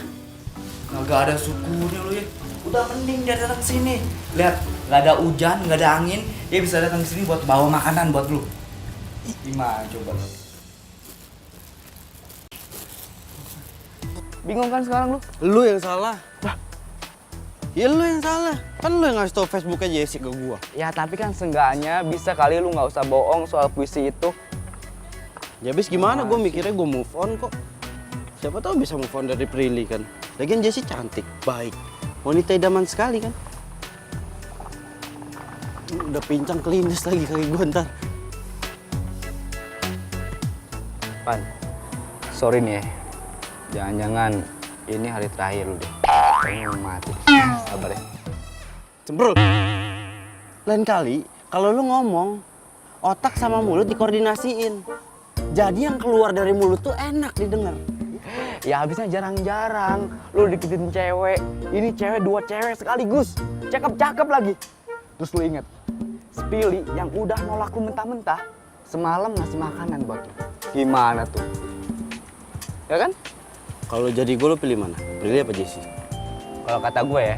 Kagak ada syukurnya lu ya. Udah mending dia datang sini. Lihat, nggak ada hujan, nggak ada angin, dia bisa datang sini buat bawa makanan buat lu. Gimana coba? Bingung kan sekarang lu? Lu yang salah. Ya lu yang salah. Kan lu yang ngasih tau Facebooknya Jesse ke gua. Ya tapi kan seenggaknya bisa kali lu nggak usah bohong soal puisi itu. Ya abis gimana, gue mikirnya gue move on kok. Siapa tahu bisa move on dari Prilly kan. Lagian Jessie cantik, baik. Wanita idaman sekali kan. Udah pincang kelindes lagi kaki gue ntar. Pan, sorry nih ya. Jangan-jangan ini hari terakhir lu deh. Kayaknya mau mati. Sabar ya. Cemberut. Lain kali, kalau lu ngomong, otak sama mulut dikoordinasiin. Jadi yang keluar dari mulut tuh enak didengar. Ya habisnya jarang-jarang lu deketin cewek. Ini cewek 2 cewek sekaligus. Cakep-cakep lagi. Terus lu inget, Spilly yang udah nolak lu mentah-mentah semalam ngasih makanan buat lu. Gimana tuh? Ya kan? Kalau jadi gue, lu pilih mana? Prilly apa Jessie? Kalau kata gue ya,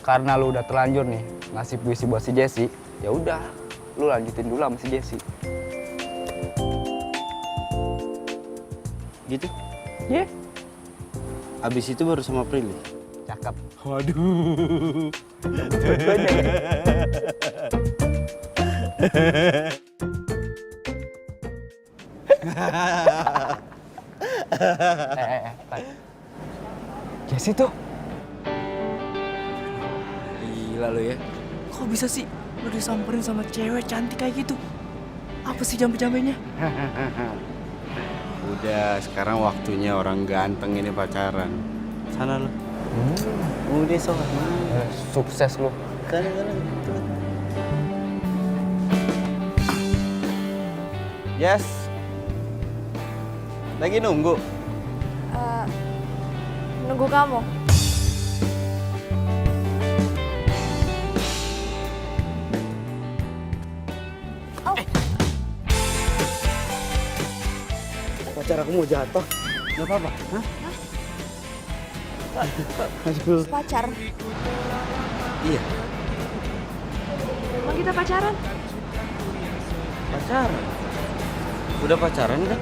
karena lu udah terlanjur nih ngasih puisi buat si Jessie, ya udah, lu lanjutin dulu sama si Jessie. Gitu? Iya. Abis itu baru sama Prilly. Cakep. Waduh. Jessie tuh. Gila lu ya. Kok bisa sih lu disamperin sama cewek cantik kayak gitu? Apa sih jambe-jambenya? Udah, sekarang waktunya orang ganteng ini pacaran. Sana lu. Udah sok. Sukses lu. Sana. Yes. Lagi nunggu. Nunggu kamu. Pacar aku mau jatuh. Gak apa-apa. Hah? Aduh. Pacar. Iya. Emang kita pacaran? Pacaran. Udah pacaran kan?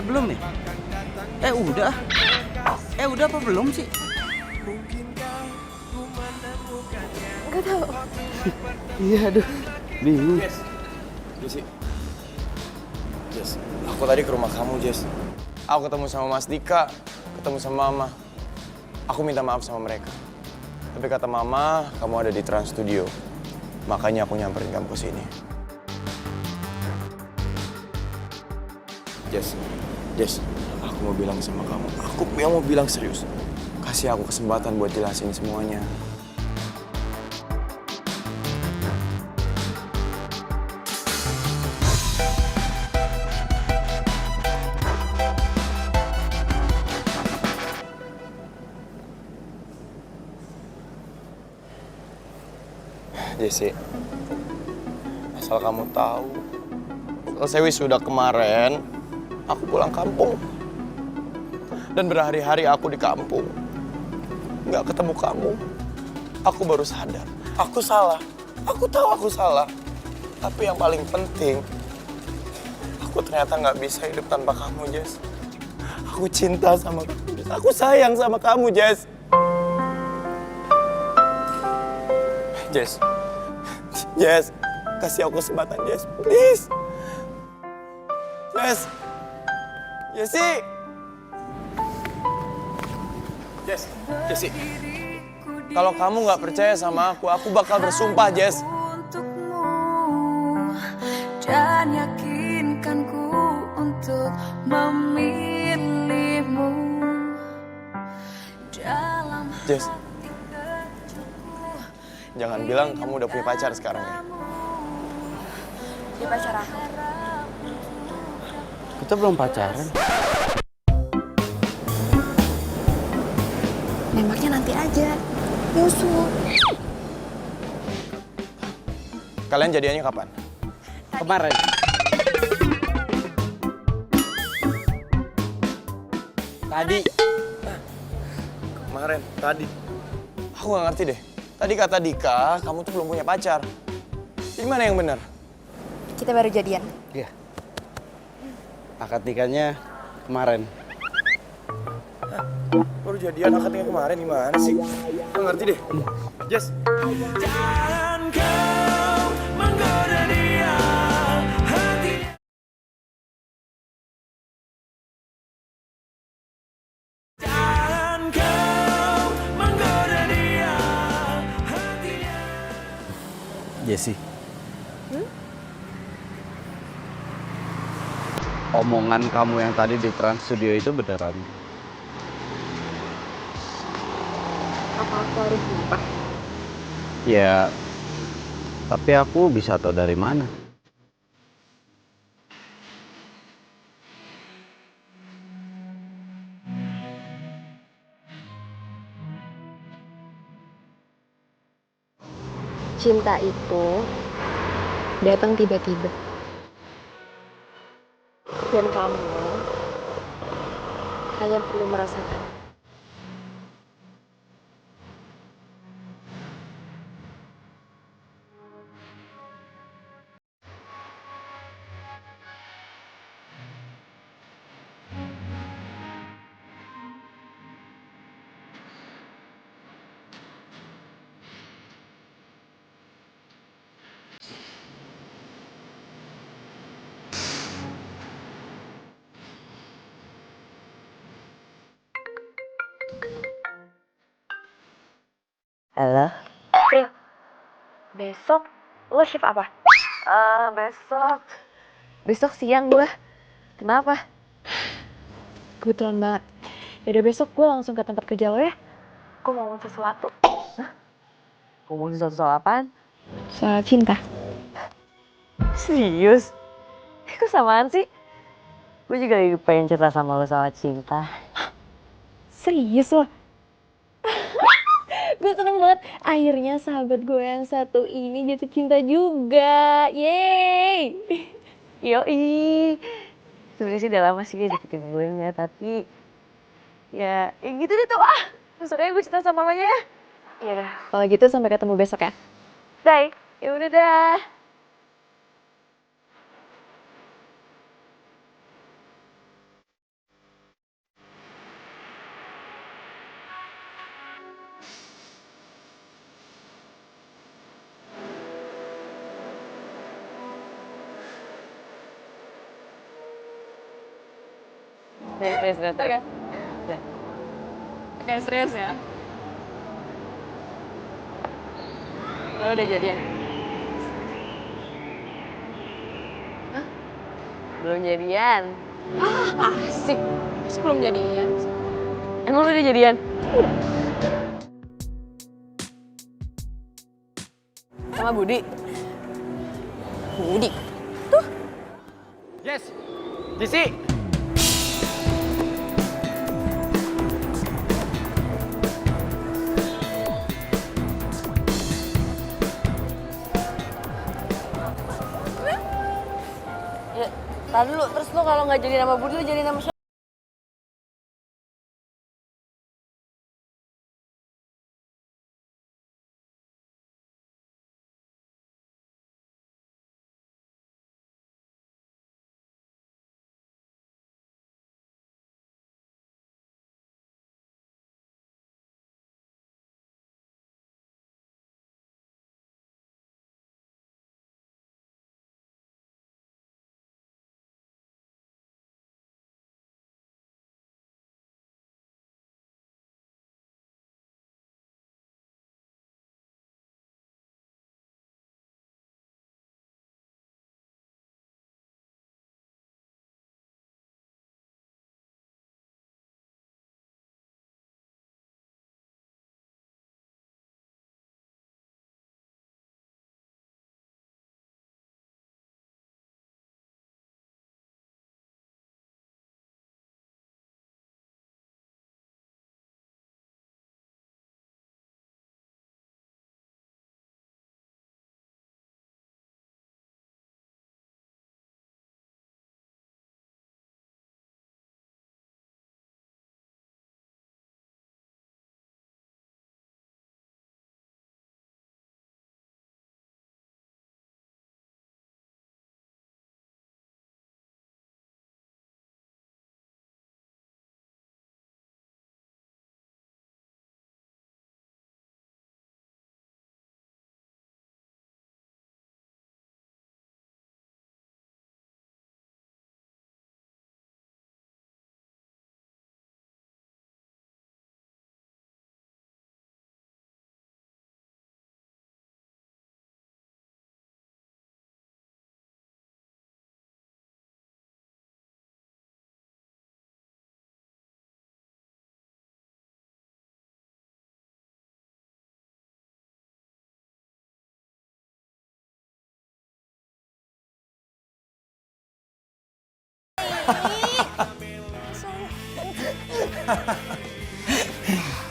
Belum ya? Udah. Udah apa belum sih? Nggak tahu. Iya, aduh. Bingung. Jess, aku tadi ke rumah kamu, Jess. Aku ketemu sama Mas Dika, ketemu sama Mama. Aku minta maaf sama mereka. Tapi kata Mama, kamu ada di Trans Studio. Makanya aku nyamperin kamu ke sini. Jess, aku mau bilang sama kamu. Aku mau bilang serius. Kasih aku kesempatan buat jelasin semuanya. Jesse, asal kamu tahu, selesai wisuda kemarin, aku pulang kampung. Dan berhari-hari aku di kampung, nggak ketemu kamu. Aku baru sadar, aku salah. Aku tahu aku salah. Tapi yang paling penting, aku ternyata nggak bisa hidup tanpa kamu, Jess. Aku cinta sama kamu, Jess. Aku sayang sama kamu, Jess. Jess, kasih aku kesempatan, Jess. Please. Jessie. Jessie. Kalau kamu nggak percaya sama aku bakal bersumpah, Jess. Dan yakinkanku untuk memilihmu dalam Jess, jangan bilang kamu udah punya pacar sekarang ya. Dia pacar aku. Kita belum pacaran. Nembaknya nanti aja. Nyusul. Kalian jadiannya kapan? Kemarin. Tadi. Aku nggak ngerti deh. Tadi kata Dika, kamu tuh belum punya pacar. Jadi mana yang benar? Kita baru jadian. Iya. Akad nikahnya kemarin. Baru jadian akadnya kemarin gimana sih? Gak ngerti deh. Jess. Jangan kau menggoda dia, hatinya. Jangan kau menggoda dia, hatinya. Jesse. Omongan kamu yang tadi di Trans Studio itu beneran? Apa aku harus lupa? Ya, tapi aku bisa tahu dari mana? Cinta itu datang tiba-tiba. Dan kamu hanya perlu merasakan. Halo? Pril, besok lo shift apa? Besok siang gue. Kenapa? Kebetulan banget. Yaudah besok gue langsung ke tempat kerja lo ya. Gue mau ngomong sesuatu. Ngomongin soal apaan? Soal cinta. Serius? Kok samaan sih? Gue juga lagi pengen cerita sama lo soal cinta. Serius lo? Gue seneng banget. Akhirnya sahabat gue yang satu ini jatuh cinta juga. Yeay! Yoi. Sebenarnya sih udah lama sih dia deketin gue ya, tapi ya gitu deh tuh Maksudnya gue cerita sama mamanya ya. Yaudah, kalau gitu sampai ketemu besok ya. Bye. Ya udah dah. Serius. Oke, serius ya. Lo udah jadian? Belum jadian. Asik. Terus belum jadian. Emang lu udah jadian? Sama Budi? Budi? Yes. Jesse. Ya, tar dulu. Terus lu kalau nggak jadi nama Budi, lu jadi nama siapa?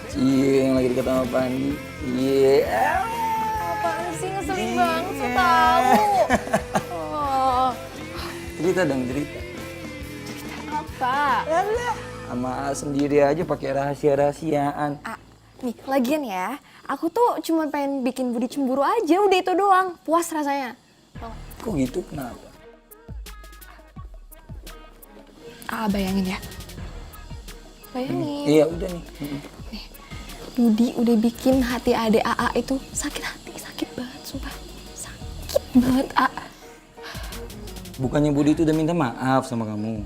Cie yang lagi dekat sama Pandi. Iya. Apaan sih, ngeselin banget so tau. Oh, Cerita dong, cerita. apa? Sama A sendiri aja pakai rahasia-rahasiaan. Nih, lagian ya, aku tuh cuma pengen bikin Budi cemburu aja, udah itu doang. Puas rasanya. Kok gitu, kenapa? Bayangin ya. Bayangin. Iya, udah nih. Budi udah bikin hati adek AA itu sakit hati, sakit banget, sumpah. Sakit banget, A. Bukannya Budi itu udah minta maaf sama kamu.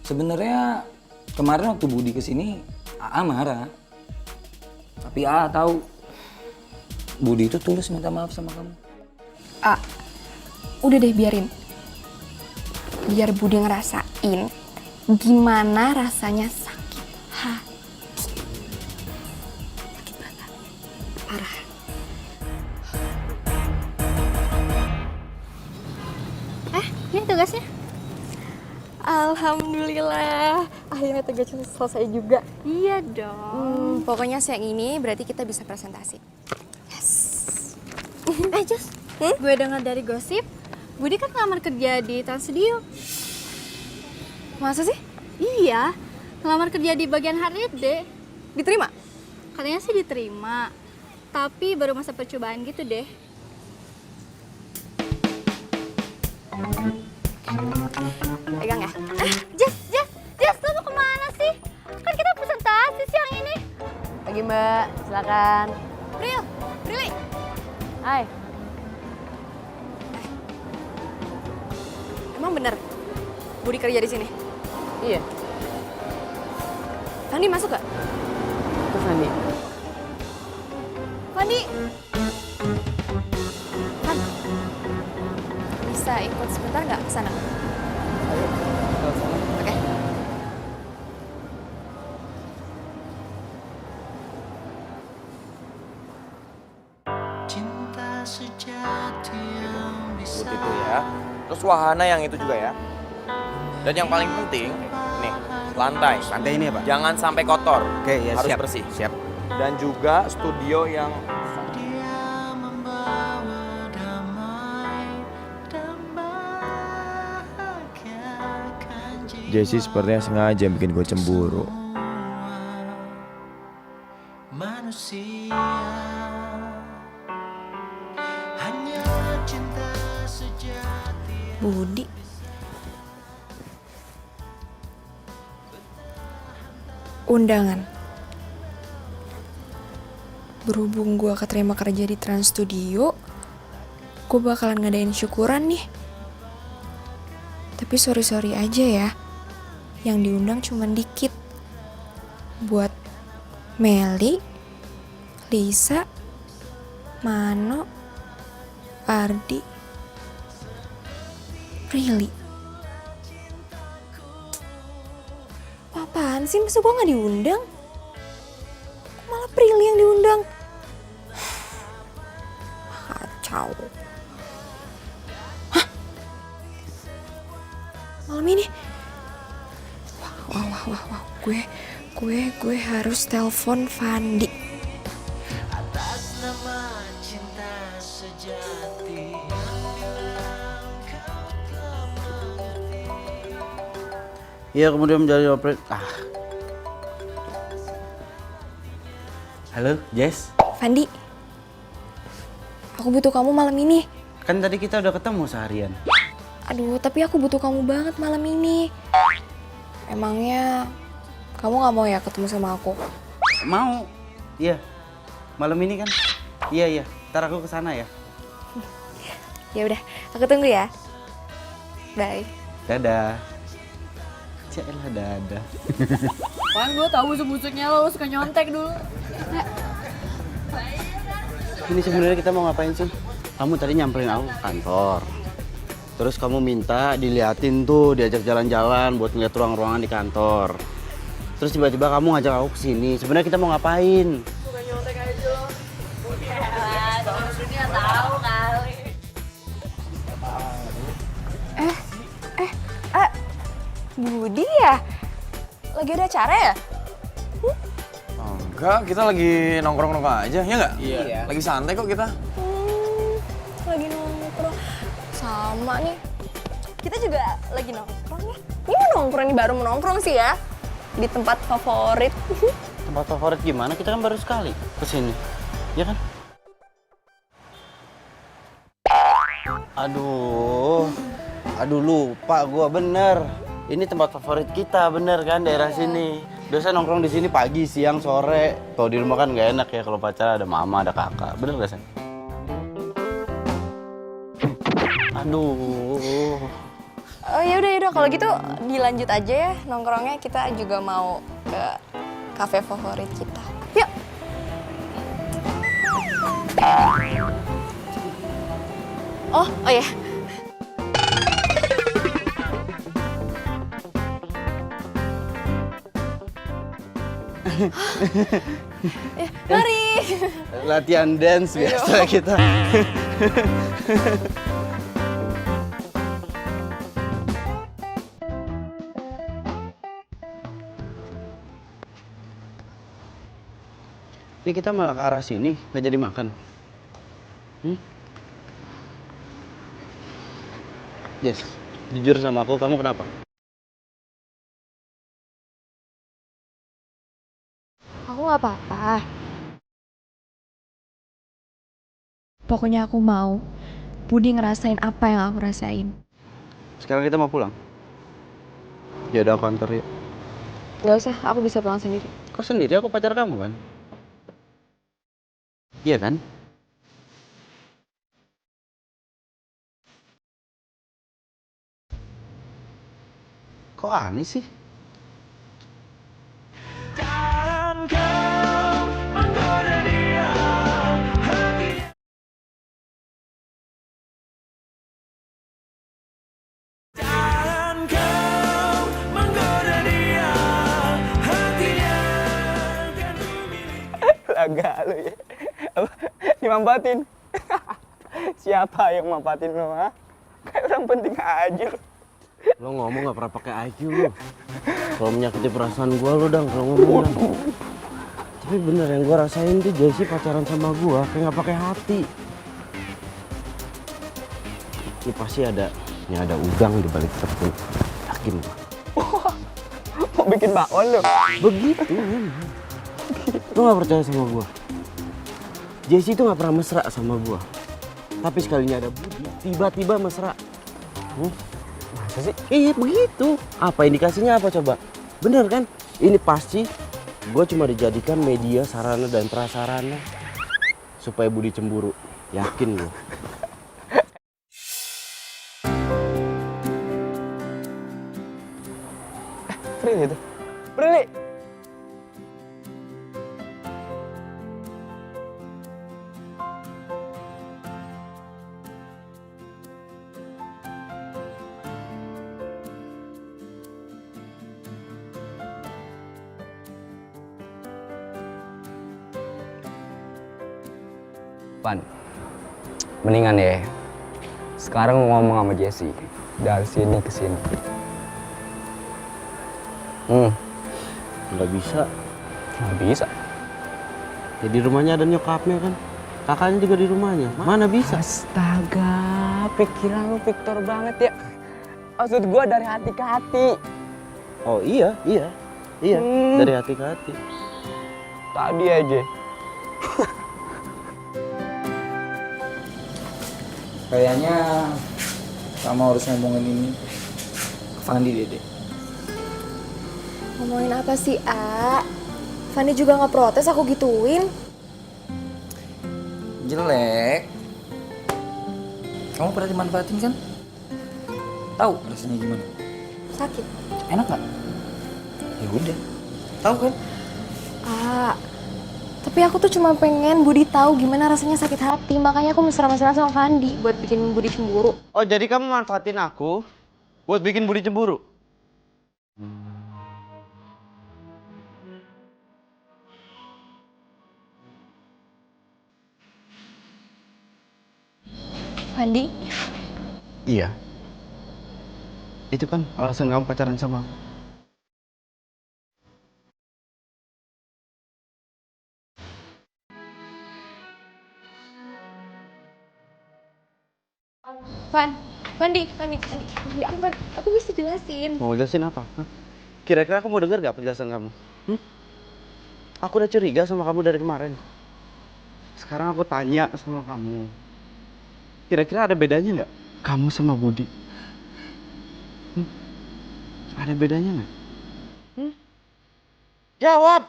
Sebenarnya kemarin waktu Budi kesini, AA marah. Tapi AA tahu Budi itu tulus minta maaf sama kamu. Udah deh, biarin. Biar Budi ngerasain gimana rasanya sakit hati. Sakit banget. Parah. Ini tugasnya. Alhamdulillah, akhirnya tugasnya selesai juga. Iya dong. Pokoknya siang ini berarti kita bisa presentasi. Yes. Just, gue dengar dari gosip, Budi kan ngelamar kerja di Trans Studio. Masa sih? Iya, ngelamar kerja di bagian HRD. Diterima? Katanya sih diterima, tapi baru masa percobaan gitu deh. Pegang ya. Just, lo mau kemana sih? Kan kita presentasi siang ini. Pagi Mbak, silakan. Prilly. Hai. Emang bener Budi kerja di sini? Iya. Fandi masuk gak? Terus Fandi. Fandi. Bisa ikut sebentar nggak ke sana? Oke. Putih itu ya. Terus wahana yang itu juga ya. Dan yang paling penting, nih, lantai. Lantai ini ya, Pak? Jangan sampai kotor. Oke, ya Harus siap. bersih. Siap. Dan juga studio yang Jessie sepertinya sengaja bikin gue cemburu. Budi. Undangan. Berhubung gue keterima kerja di Trans Studio, gue bakalan ngadain syukuran nih. Tapi sorry aja ya, yang diundang cuma dikit. Buat Meli, Lisa, Mano, Ardi, Prilly. Apaan sih, masa gue gak diundang? Kok malah Prilly yang diundang? Kacau. Hah? Malam ini? Wah. Gue harus telepon Fandi. Atas nama cinta sejati. Iya, kemudian menjadi operator. Halo, Jess. Fandi, aku butuh kamu malam ini. Kan tadi kita udah ketemu seharian. Aduh, tapi aku butuh kamu banget malam ini. Emangnya kamu gak mau ya ketemu sama aku? Mau? Iya. Malam ini kan? Iya. Ntar aku kesana ya. Ya udah, aku tunggu ya. Bye. Dadah. Cielah dadah. Kan gue tahu musik-musiknya lo suka nyontek dulu. Ini sebenarnya kita mau ngapain sih? Kamu tadi nyamperin aku ke kantor. Terus kamu minta diliatin tuh, diajak jalan-jalan buat ngeliat ruang-ruangan di kantor. Terus tiba-tiba kamu ngajak aku ke sini. Sebenarnya kita mau ngapain? Suka nyontek aja lo. Yalah, seluruh dunia tahu kali. Budi ya? Lagi ada acara ya? Oh, enggak, kita lagi nongkrong-nongkrong aja, ya nggak? Iya. Lagi santai kok kita. Lagi nongkrong. Sama nih. Kita juga lagi nongkrong ya. Ini mau nongkrong nih, baru mau nongkrong sih ya. Di tempat favorit. Tempat favorit gimana? Kita kan baru sekali kesini, ya kan? Aduh lupa gua bener. Ini tempat favorit kita bener kan daerah sini. Biasa nongkrong di sini pagi, siang, sore. Kalau di rumah kan nggak enak ya kalau pacaran ada mama, ada kakak. Bener gak Sen? Aduh. Oh yaudah kalau gitu dilanjut aja ya nongkrongnya. Kita juga mau ke kafe favorit kita. Yuk. Oh ya. Ya, mari. Latihan dance biasa kita. Ini kita malah ke arah sini, nggak jadi makan. Yes, jujur sama aku, kamu kenapa? Aku nggak apa-apa. Pokoknya aku mau Budi ngerasain apa yang aku rasain. Sekarang kita mau pulang. Ya udah aku antar ya. Gak usah, aku bisa pulang sendiri. Kau sendiri, aku pacar kamu kan? Iya kan? Kok aneh sih? Agak lu ya. Apa? Dimampatin. Siapa yang mampatin lu, ha? Kayak orang penting aja lu. Lo ngomong gak pernah pakai IQ lo. Kalau menyakiti perasaan gua lo dang kalau ngomong dang. Tapi bener yang gua rasain tuh Jessie pacaran sama gua kayak gak pakai hati. Ini pasti ada udang di balik tepung. Yakin gua. Mau bikin bakwan lu. Begitu memang. Lo gak percaya sama gua? Jessie tuh gak pernah mesra sama gua. Tapi sekalinya ada Budi, tiba-tiba mesra. Masa sih? Iya begitu. Apa indikasinya apa coba? Bener kan? Ini pasti gue cuma dijadikan media sarana dan prasarana supaya Budi cemburu. Yakin gue. Prilly tuh. Prilly. Pan, mendingan ya. Sekarang ngomong sama Jessie dari sini ke sini. Nggak bisa. Nggak bisa. Ya di rumahnya ada nyokapnya kan. Kakaknya juga di rumahnya. Mana bisa? Astaga, pikiran lu Victor banget ya. Maksud gua dari hati ke hati. Oh iya. Dari hati ke hati. Tadi aja. Kayaknya kamu harus ngomongin ini ke Fandi, Dede. Ngomongin apa sih, A? Fandi juga nggak protes aku gituin. Jelek. Kamu pernah dimanfaatin kan? Tahu rasanya gimana? Sakit. Enak nggak? Ya udah. Tahu kan? A, tapi aku tuh cuma pengen Budi tahu gimana rasanya sakit hati. Makanya aku mesra-mesraan sama Fandi buat bikin Budi cemburu. Oh jadi kamu manfaatin aku buat bikin Budi cemburu? Fandi? Iya. Itu kan alasan kamu pacaran sama aku. Van, aku bisa jelasin. Mau jelasin apa? Hah? Kira-kira aku mau denger gak penjelasan kamu? Aku udah curiga sama kamu dari kemarin. Sekarang aku tanya sama kamu. Kira-kira ada bedanya nggak kamu sama Budi? Ada bedanya nggak? Jawab.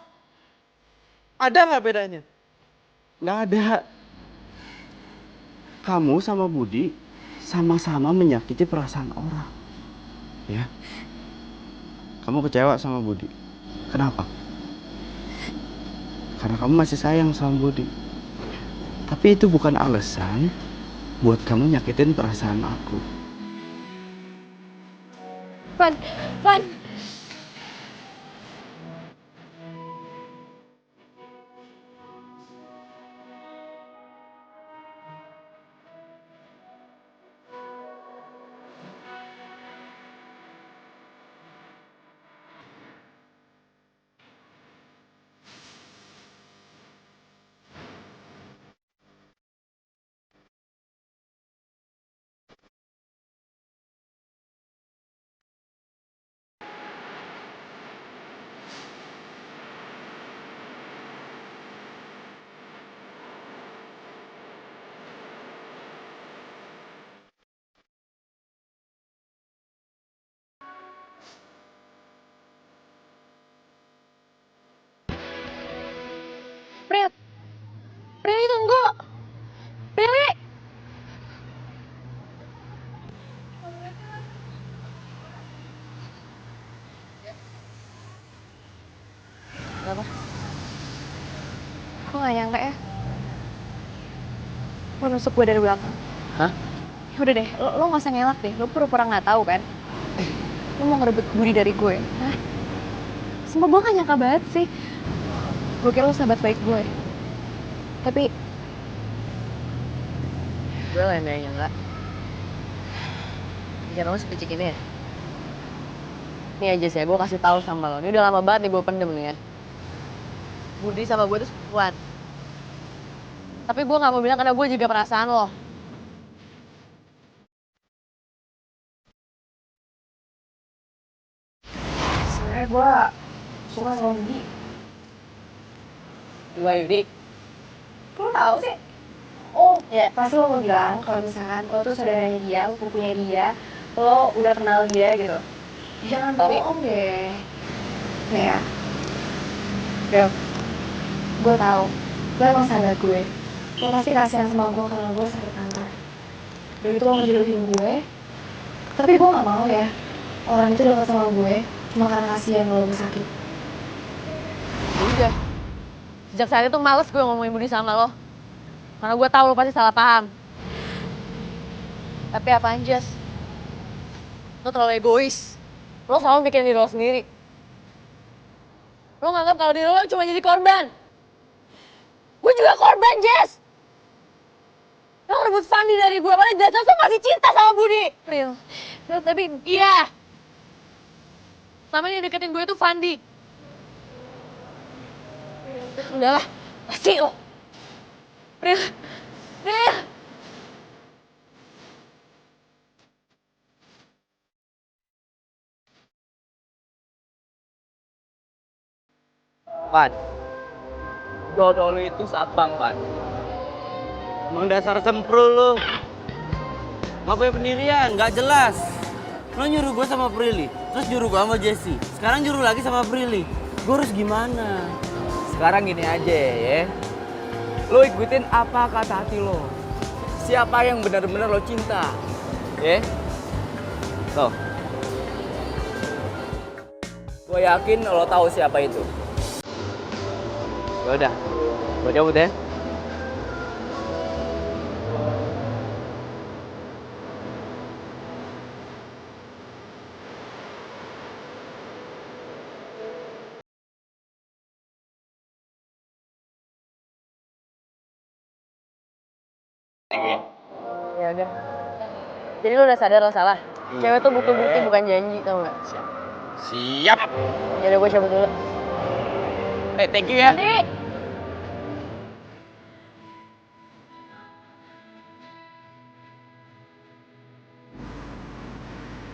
Ada nggak bedanya? Nggak ada. Kamu sama Budi sama-sama menyakiti perasaan orang. Ya. Kamu kecewa sama Budi. Kenapa? Karena kamu masih sayang sama Budi. Tapi itu bukan alasan buat kamu nyakitin perasaan aku. Van. Prilly tunggu. Prilly. Kenapa? Aku gak nyangka ya. Lo nusuk gue dari belakang. Hah? Udah deh, lo gak usah ngelak deh. Lo pura-pura gak tahu kan? Lo mau ngerebut Budi dari gue. Hah? Sumpah gue gak nyangka banget sih. Gue kira lo sahabat baik gue. Tapi Gue lah yang nyangka. Pikiran lo sepicik ini ya? Nih aja sih, gue kasih tahu sama lo. Ini udah lama banget nih gue pendem nih ya. Budi sama gue tuh sepupuan. Tapi gue gak mau bilang karena gue juga perasaan lo. sebenarnya gue suka sama Budi. Gue Yudi. Lo tau sih? Oh, ya pasti lo mau bilang kalau misalkan lo tuh saudaranya dia, lo sepupunya dia, lo udah kenal dia gitu. Jangan bohong deh. Nih ya. Bel, gue tau, lo emang sahabat gue. Lo pasti kasihan sama gue karena gue sakit kanker. Udah gitu lo ngejodohin gue. Tapi gue gak mau ya orang itu dekat sama gue cuma karena kasihan lo lagi sakit. Udah. Sejak saat itu males gue ngomongin Budi sama lo. Karena gue tahu lo pasti salah paham. Tapi apaan, Jas? Lo terlalu egois. Lo selalu mikirin diri lo sendiri. Lo nganggap kalau diri lo cuma jadi korban. Gue juga korban, Jas! Lo ngerebut Fandi dari gue, padahal jelas lo masih cinta sama Budi. Real, tapi... Iya! Selama ini yang deketin gue itu Fandi. Udahlah, pasti lo. Real. Pan, jodoh lu itu satpam, Pan. Emang dasar semprul lu. Gak punya pendirian, gak jelas. Lo nyuruh gue sama Prilly, terus nyuruh gue sama Jesse. Sekarang nyuruh lagi sama Prilly. Gue harus gimana? Sekarang gini aja ya. Lo ikutin apa kata hati lo. Siapa yang benar-benar lo cinta. Ya? Tuh. Gue yakin lo tahu siapa itu. Yaudah, gue cabut ya. Ya udah. Jadi lo udah sadar lo salah? Cewek tuh butuh bukti bukan janji, tau gak? Siap. Yaudah gue cabut dulu. Thank you ya.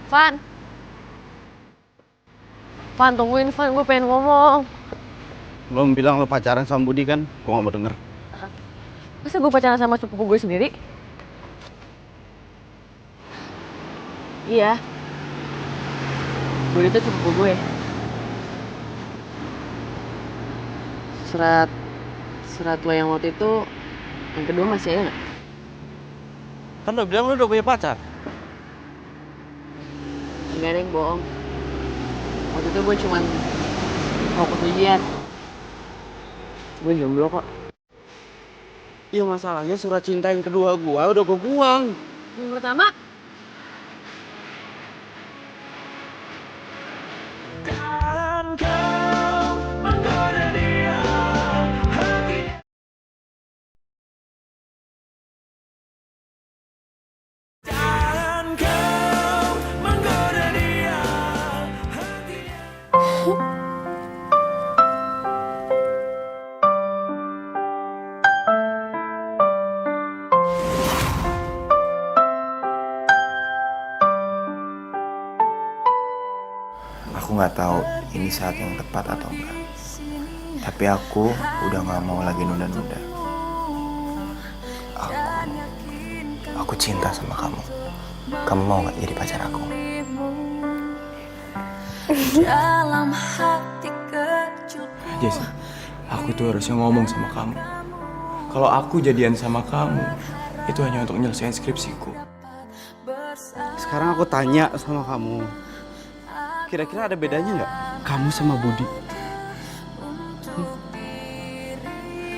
Van. Van, tungguin Van, gue pengen ngomong. Lo bilang lo pacaran sama Budi kan? Gue gak mau denger. Masa gue pacaran sama sepupu gue sendiri? Iya. Budi itu sepupu gue. Surat lo yang waktu itu, yang kedua masih ada nggak? Kan lo bilang lo udah punya pacar. Enggak ada yang bohong. Waktu itu gue cuman fokus ujian. Gue jomblo kok. Iya masalahnya surat cinta yang kedua gue udah gue buang. Yang pertama, Aku nggak tahu ini saat yang tepat atau enggak. Tapi aku udah nggak mau lagi nunda-nunda. Aku cinta sama kamu. Kamu mau nggak jadi pacar aku? Jesse, aku tuh harusnya ngomong sama kamu. Kalau aku jadian sama kamu, itu hanya untuk nyelesain skripsiku. Sekarang aku tanya sama kamu. Kira-kira ada bedanya nggak kamu sama Budi?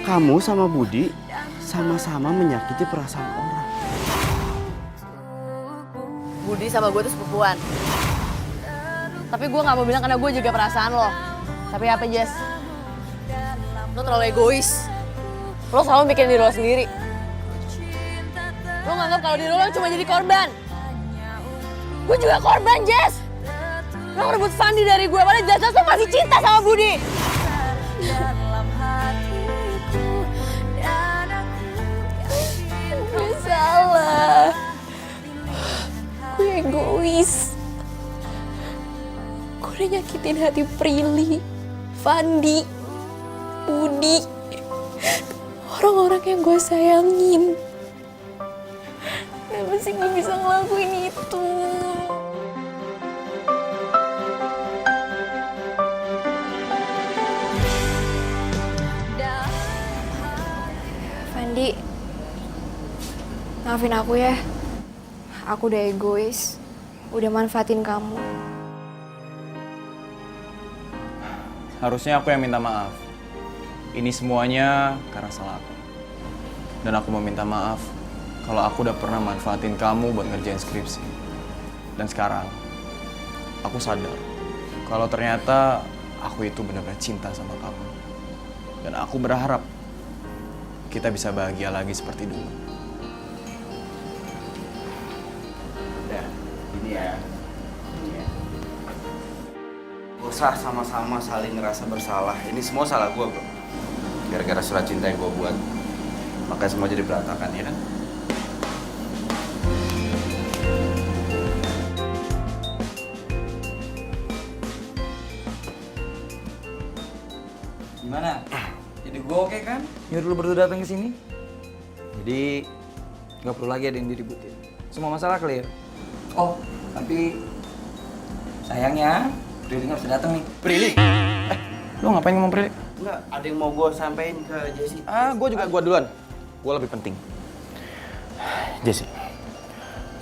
Kamu sama Budi sama-sama menyakiti perasaan orang. Budi sama gue tuh sepupuan. Tapi gue gak mau bilang karena gue jaga perasaan lo. Tapi apa, Jess? Lo terlalu egois. Lo selalu mikirin diri lo sendiri. Lo nganggap kalau diri lo cuma jadi korban. Gue juga korban, Jess. Lo ngerebut Fandi dari gue, padahal jelas-jelas lo masih cinta sama Budi. Gue salah. Gue egois. Gue udah nyakitin hati Prilly, Fandi, Budi, orang-orang yang gue sayangin. Kenapa sih gue bisa ngelakuin itu? Fandi, maafin aku ya. Aku udah egois, udah manfaatin kamu. Harusnya aku yang minta maaf. Ini semuanya karena salah aku. Dan aku mau minta maaf kalau aku udah pernah manfaatin kamu buat ngerjain skripsi. Dan sekarang, aku sadar kalau ternyata aku itu benar-benar cinta sama kamu. Dan aku berharap kita bisa bahagia lagi seperti dulu. Udah, ini ya. Gak usah sama-sama saling ngerasa bersalah. Ini semua salah gue, bro. Gara-gara surat cinta yang gue buat. Makanya semua jadi berantakan, ya kan? Gimana? Jadi gue oke kan? Nyuruh lu berdua datang ke sini. Jadi nggak perlu lagi ada yang diributin. Semua masalah clear. Oh, tapi sayangnya Prilly nggak bisa datang nih. Prilly? Lo ngapain ngomong Prilly? Enggak, ada yang mau gue sampein ke Jesse. Gue duluan. Gue lebih penting. Jesse,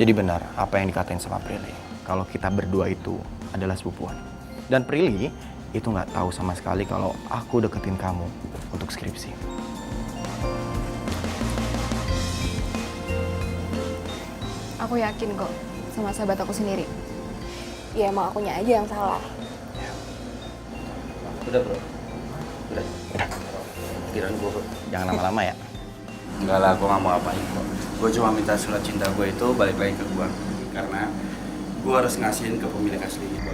jadi benar apa yang dikatain sama Prilly. Kalau kita berdua itu adalah sepupuan. Dan Prilly itu nggak tahu sama sekali kalau aku deketin kamu untuk skripsi. Aku yakin kok sama sahabat aku sendiri. Ya emang akunya aja yang salah. Udah, bro. Udah. Pikiran gue, bro. Jangan lama-lama ya. Enggak lah, gue gak mau apain kok. Gue cuma minta surat cinta gue itu balik lagi ke gue. Karena gue harus ngasihin ke pemilik aslinya.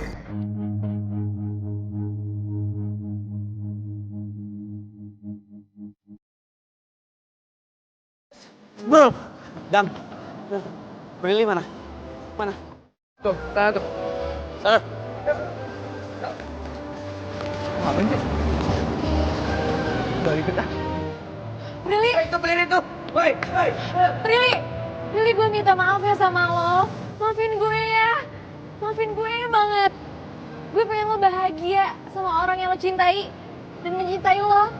Bro, Dam, Prilly mana? Mana? Tuh, tuh. Sana. Ngapain sih? Dari kita. Prilly! Itu Prilly tuh! Woi, woi! Prilly gue minta maaf ya sama lo. Maafin gue ya. Maafin gue banget. Gue pengen lo bahagia sama orang yang lo cintai dan mencintai lo.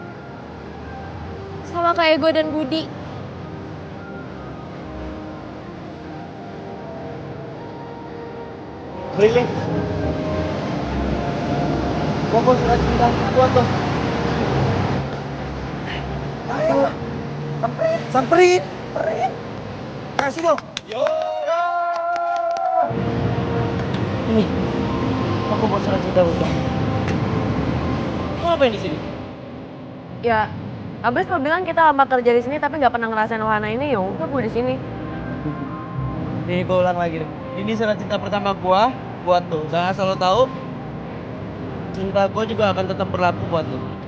Sama kayak gue dan Budi. Prilly. Gua mau surat cinta gua tuh. Ayo. Samperin. Kasih dong. Yo. Ini. Aku mau surat cinta gua. Lu ngapain di sini? Ya, abis lo bilang kita lama kerja di sini tapi nggak pernah ngerasain wahana ini, ya udah gue di sini. Nih gua ulang lagi. Ini surat cinta pertama gua buat lo. Dan asal lo tahu, cinta gua juga akan tetap berlaku buat lo.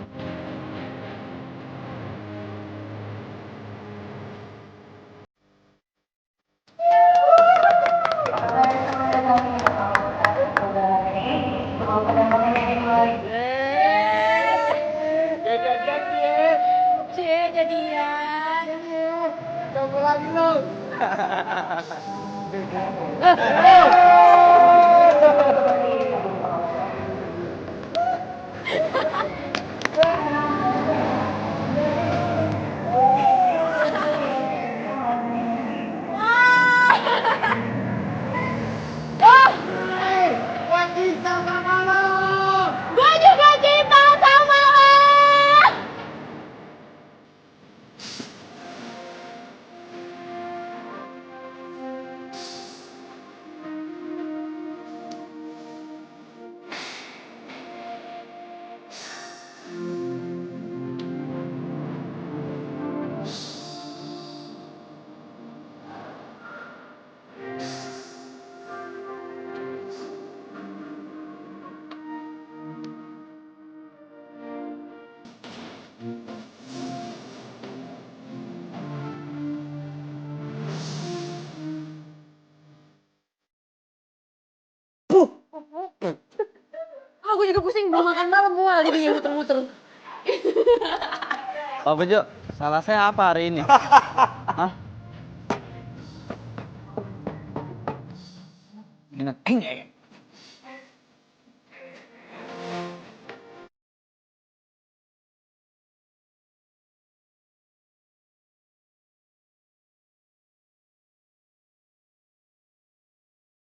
Jadian. Coba lagi lo. Gue juga cinta sama lo. Gue juga pusing, belum makan malam mual jadinya muter-muter. Pak Bejo, salah saya apa hari ini? Hah? Ingat,